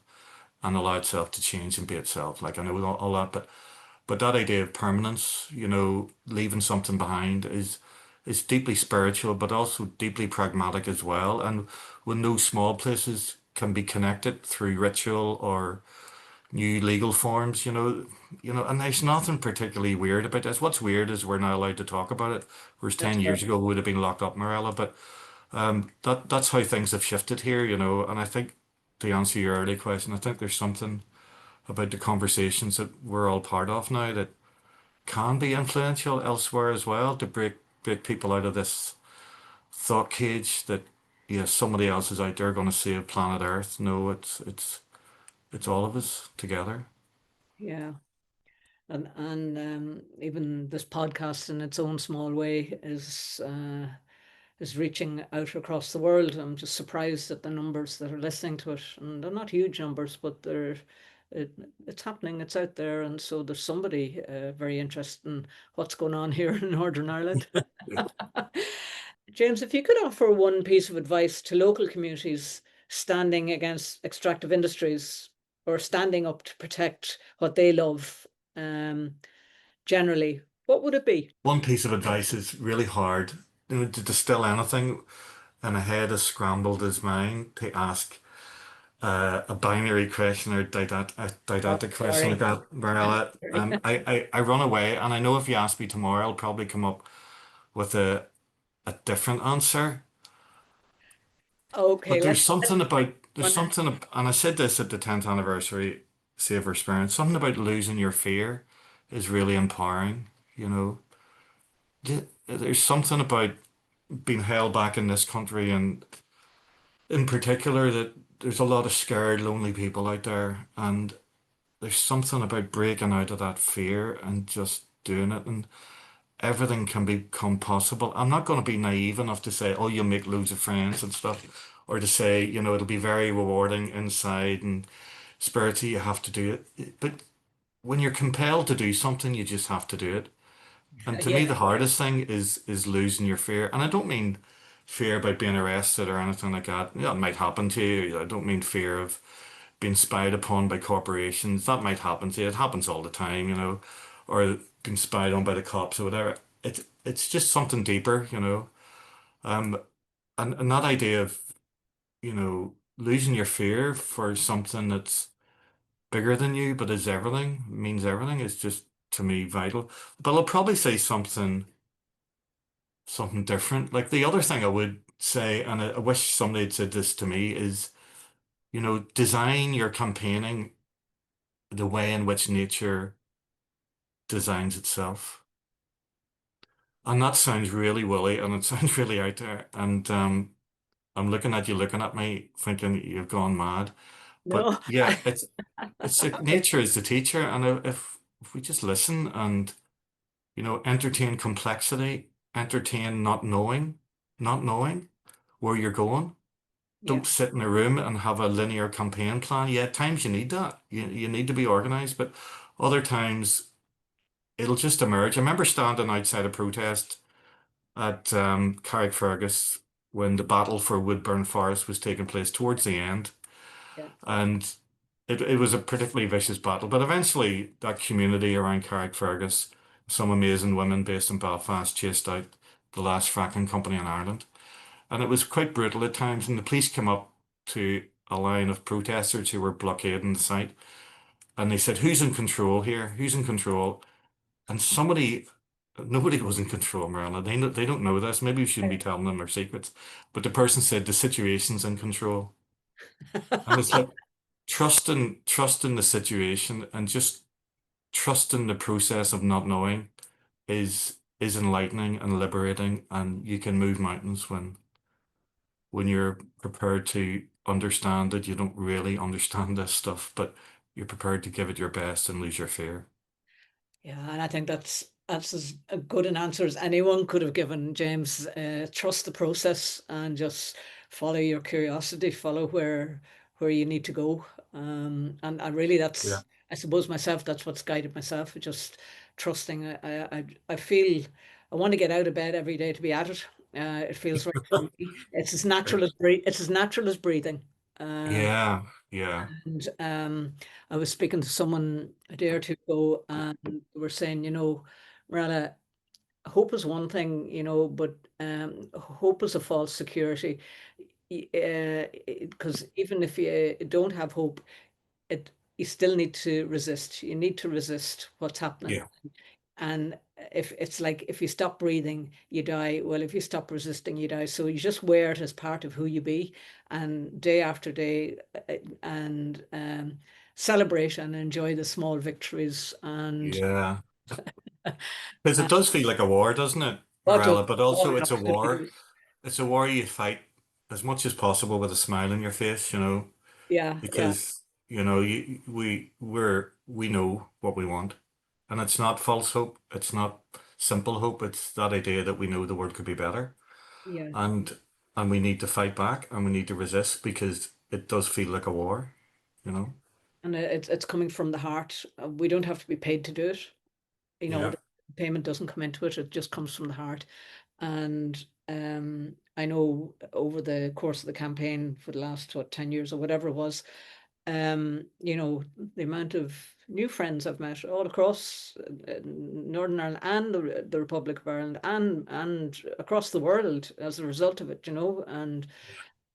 and allow itself to change and be itself. Like I know all that, but that idea of permanence, leaving something behind is deeply spiritual, but also deeply pragmatic as well. And when those small places can be connected through ritual or new legal forms, and there's nothing particularly weird about this. What's weird is we're not allowed to talk about it, whereas that's 10 right. years ago we would have been locked up, Morella. But that's how things have shifted here, and I think to answer your early question, I think there's something about the conversations that we're all part of now that can be influential elsewhere as well to break people out of this thought cage that somebody else is out there going to save planet Earth. No, it's all of us together. Yeah. And even this podcast in its own small way is reaching out across the world. I'm just surprised at the numbers that are listening to it, and they're not huge numbers, but it, it's happening. It's out there, and so there's somebody very interested in what's going on here in Northern Ireland. James, if you could offer one piece of advice to local communities standing against extractive industries or standing up to protect what they love, um, generally, what would it be? One piece of advice is really hard, to distill anything in a head as scrambled as mine to ask a binary question or a Oh, didactic question like sorry. that, Marilla. Sorry. I run away, and I know if you ask me tomorrow, I'll probably come up with a different answer. Okay, But let's there's one. and I said this at the 10th anniversary Save Our Sperrins, something about losing your fear is really empowering, you know. There's something about being held back in this country, and in particular that there's a lot of scared, lonely people out there, and there's something about breaking out of that fear and just doing it, and everything can become possible. I'm not going to be naive enough to say, oh, you'll make loads of friends and stuff, or to say, it'll be very rewarding inside and spiritually, you have to do it. But when you're compelled to do something, you just have to do it. And to me, Yeah, the hardest thing is losing your fear. And I don't mean fear about being arrested or anything like that. Yeah, it might happen to you. I don't mean fear of being spied upon by corporations. That might happen to you. It happens all the time, or being spied on by the cops or whatever. It's just something deeper, Um, and that idea of, losing your fear for something that's bigger than you, but is everything, means everything, is just to me vital. But I'll probably say something different. Like the other thing I would say, and I wish somebody had said this to me, is design your campaigning the way in which nature designs itself. And that sounds really woolly and it sounds really out there. And I'm looking at you looking at me thinking you've gone mad. But No, yeah, it's like okay. nature is the teacher. And if we just listen and, entertain complexity, entertain not knowing where you're going. Yeah, Don't sit in a room and have a linear campaign plan. Yeah, at times you need that. You need to be organized, but other times it'll just emerge. I remember standing outside a protest at Carrickfergus when the battle for Woodburn Forest was taking place towards the end. yeah, And it was a particularly vicious battle, but eventually that community around Carrickfergus, some amazing women based in Belfast chased out the last fracking company in Ireland. And it was quite brutal at times, and the police came up to a line of protesters who were blockading the site, and they said, "Who's in control here? Who's in control?" And nobody was in control, Marilla. They don't know this. Maybe we shouldn't be telling them their secrets. But the person said the situation's in control. And it's like trusting the situation and just trusting the process of not knowing is enlightening and liberating, and you can move mountains when you're prepared to understand that you don't really understand this stuff, but you're prepared to give it your best and lose your fear. yeah. And I think that's as good an answer as anyone could have given, James. Trust the process and just follow your curiosity, follow where you need to go. And really, Yeah. I suppose myself, that's what's guided myself. Just trusting. I feel I want to get out of bed every day to be at it. It feels right for me. It's as natural as It's as natural as breathing. Um, Yeah, yeah, And I was speaking to someone a day or two ago, and they were saying, Marilla, hope is one thing, but hope is a false security. Because even if you don't have hope, it you still need to resist. You need to resist what's happening. yeah. And if it's like if you stop breathing, you die. Well, if you stop resisting, you die. So you just wear it as part of who you be, and day after day, and celebrate and enjoy the small victories. And Yeah. Because uh, it does feel like a war, doesn't it, what a Morella? But oh, also it it's a absolutely war. is. It's a war you fight as much as possible with a smile on your face, Yeah, yeah, because we know what we want. And it's not false hope. It's not simple hope. It's that idea that we know the world could be better. yeah. And and we need to fight back and we need to resist because it does feel like a war. And it's coming from the heart. We don't have to be paid to do it. Yeah. The payment doesn't come into it. It just comes from the heart. And I know over the course of the campaign for the last 10 years or whatever it was, the amount of new friends I've met all across Northern Ireland and the Republic of Ireland and across the world as a result of it, and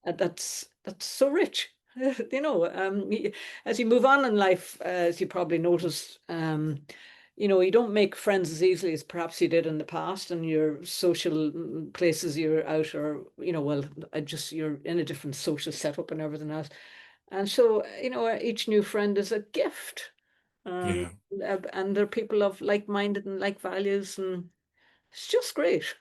that's so rich. As you move on in life, as you probably noticed, you don't make friends as easily as perhaps you did in the past, and your social places you're out, or well, you're in a different social setup and everything else. And so, each new friend is a gift, um, Yeah. and they're people of like-minded and like values, and it's just great.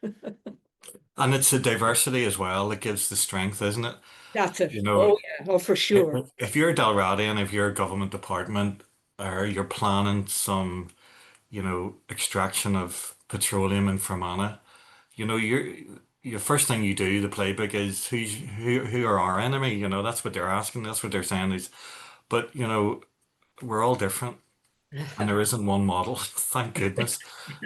And it's the diversity as well that gives the strength, isn't it? That's it. You know, Oh yeah, oh for sure. if you're Dalradi and if you're a government department or you're planning some, extraction of petroleum in Fermanagh, your first thing you do, the playbook is who are our enemy? That's what they're asking. That's what they're saying is, but we're all different and there isn't one model, thank goodness.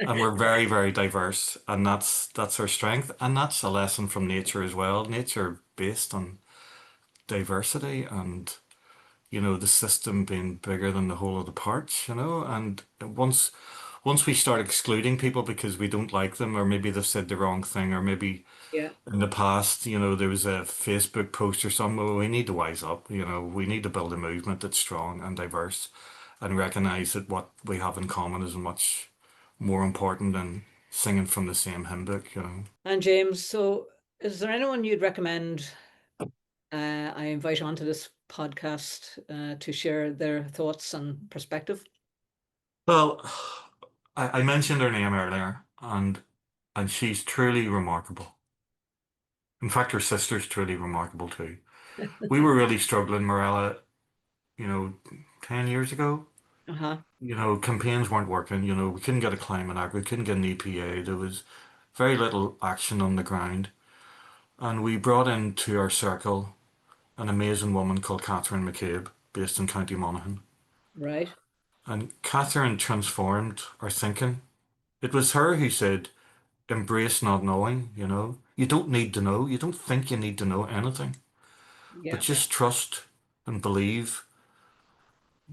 And we're very, very diverse, and that's our strength, and that's a lesson from nature as well. Nature based on diversity and the system being bigger than the whole of the parts. And once we start excluding people because we don't like them, or maybe they've said the wrong thing, or maybe Yeah. in the past, there was a Facebook post or something. Well, we need to wise up. We need to build a movement that's strong and diverse, and recognize that what we have in common is much more important than singing from the same hymn book. And James, so is there anyone you'd recommend I invite onto this podcast to share their thoughts and perspective. Well, I mentioned her name earlier, and she's truly remarkable. In fact, her sister's truly remarkable too. We were really struggling, Morella, you know, 10 years ago. Uh-huh. Campaigns weren't working. We couldn't get a climate act, we couldn't get an EPA. There was very little action on the ground. And we brought into our circle an amazing woman called Catherine McCabe, based in County Monaghan. Right. And Catherine transformed our thinking. It was her who said, embrace not knowing, You don't need to know. You don't think you need to know anything, but Yeah. just trust and believe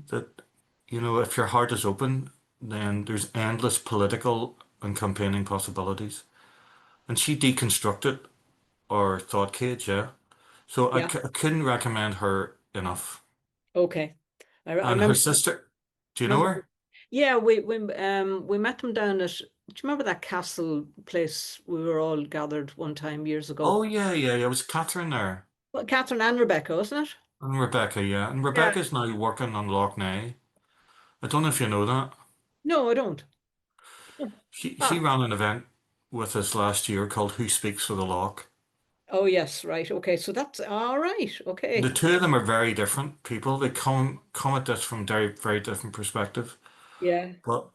that, if your heart is open, then there's endless political and campaigning possibilities. And she deconstructed our thought cage, yeah. So Yeah. I couldn't recommend her enough. Okay. I And her remember. sister, do you know Remember. her? Yeah, we met them down at. Do you remember that castle place we were all gathered one time years ago? Oh, yeah, yeah, yeah. It was Catherine there. Well, Catherine and Rebecca, wasn't it? And Rebecca, yeah. And Yeah. Rebecca's now working on Lough Neagh. I don't know if you know that. No, I don't. She Ah. ran an event with us last year called Who Speaks for the Lough. Oh yes, right. Okay, so that's all right. The Okay. two of them are very different people. They come at this from very, very different perspective. Yeah. But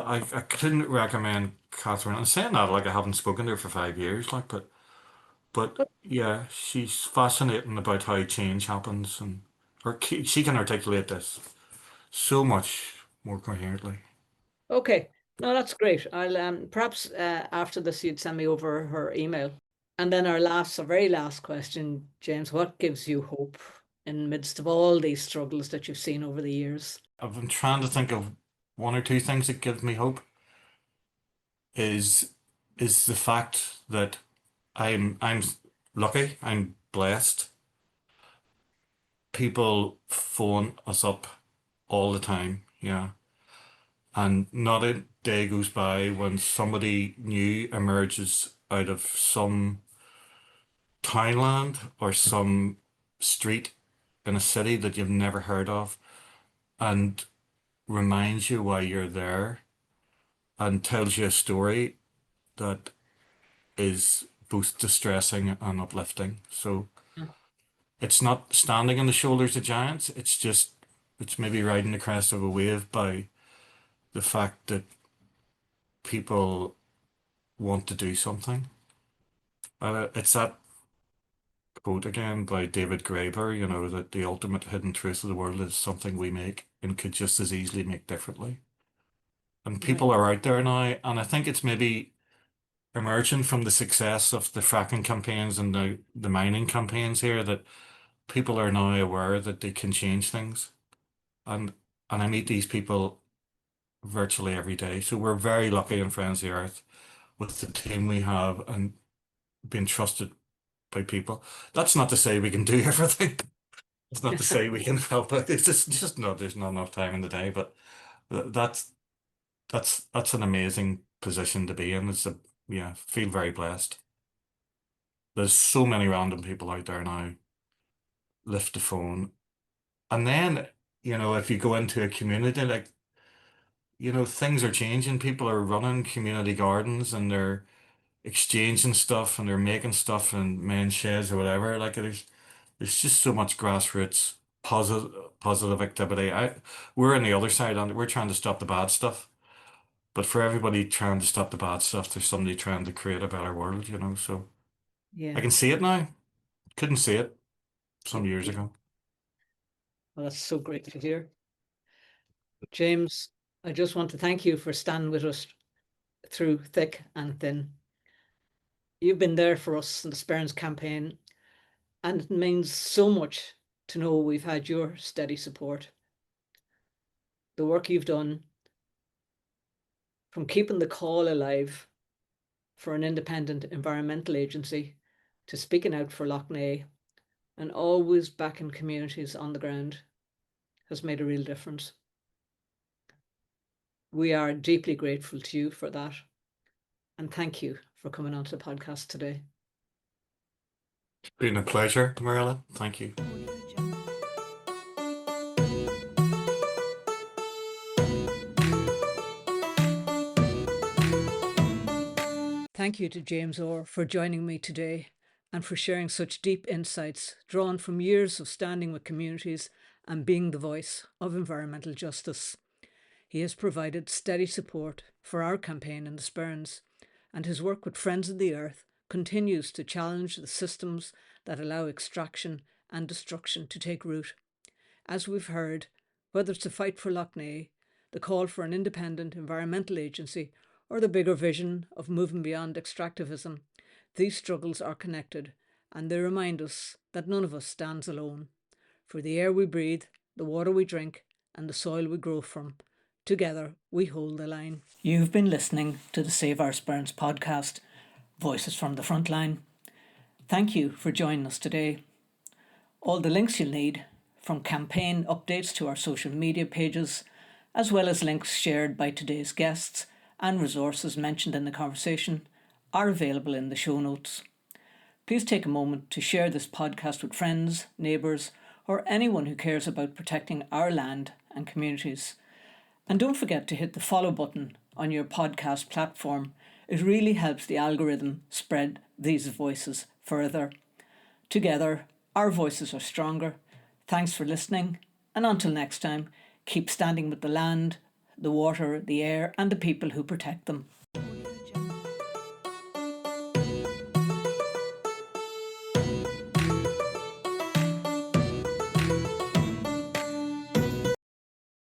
I couldn't recommend Catherine. I'm saying that like I haven't spoken to her for 5 years, like, but But yeah, she's fascinating about how change happens, and she can articulate this so much more coherently. okay. No, that's great. I'll perhaps after this you'd send me over her email. And then our very last question, James, what gives you hope in the midst of all these struggles that you've seen over the years? I've been trying to think of one or two things that give me hope. Is is the fact that I'm lucky, I'm blessed. People phone us up all the time, yeah. And not a day goes by when somebody new emerges out of some townland or some street in a city that you've never heard of and reminds you why you're there and tells you a story that is both distressing and uplifting. So it's not standing on the shoulders of giants, it's maybe riding the crest of a wave by the fact that people want to do something. It's that quote again by David Graeber, that the ultimate hidden truth of the world is something we make and could just as easily make differently. And Right. people are out there now, and I think it's maybe emerging from the success of the fracking campaigns and the mining campaigns here that people are now aware that they can change things. And I meet these people virtually every day. So we're very lucky in Friends of the Earth with the team we have and being trusted by people. That's not to say we can do everything. It's not to say we can help it. It's just not, there's not enough time in the day, but that's that's an amazing position to be in. Yeah, feel very blessed. There's so many random people out there now. Lift the phone. And then, if you go into a community, like, things are changing. People are running community gardens and they're exchanging stuff and they're making stuff in men's sheds or whatever. Like there's just so much grassroots positive activity. We're on the other side and we're trying to stop the bad stuff. But for everybody trying to stop the bad stuff, there's somebody trying to create a better world. So I Yeah. can see it now. Couldn't see it some years Okay. ago. Well, that's so great to hear. James, I just want to thank you for standing with us through thick and thin. You've been there for us in the Sperrins campaign, and it means so much to know we've had your steady support. The work you've done from keeping the call alive for an independent environmental agency to speaking out for Lough Neagh and always backing communities on the ground has made a real difference. We are deeply grateful to you for that. And thank you for coming onto the podcast today. It's been a pleasure, Marilla. Thank you. Thank you to James Orr for joining me today and for sharing such deep insights drawn from years of standing with communities and being the voice of environmental justice. He has provided steady support for our campaign in the Sperrins, and his work with Friends of the Earth continues to challenge the systems that allow extraction and destruction to take root. As we've heard, whether it's the fight for Lough Neagh, the call for an independent environmental agency, or the bigger vision of moving beyond extractivism, these struggles are connected, and they remind us that none of us stands alone. For the air we breathe, the water we drink, and the soil we grow from, together we hold the line. You've been listening to the Save Our Sperrins podcast, Voices from the Frontline. Thank you for joining us today. All the links you'll need, from campaign updates to our social media pages, as well as links shared by today's guests and resources mentioned in the conversation, are available in the show notes. Please take a moment to share this podcast with friends, neighbours, or anyone who cares about protecting our land and communities. And don't forget to hit the follow button on your podcast platform. It really helps the algorithm spread these voices further. Together, our voices are stronger. Thanks for listening, and until next time, keep standing with the land, the water, the air, and the people who protect them.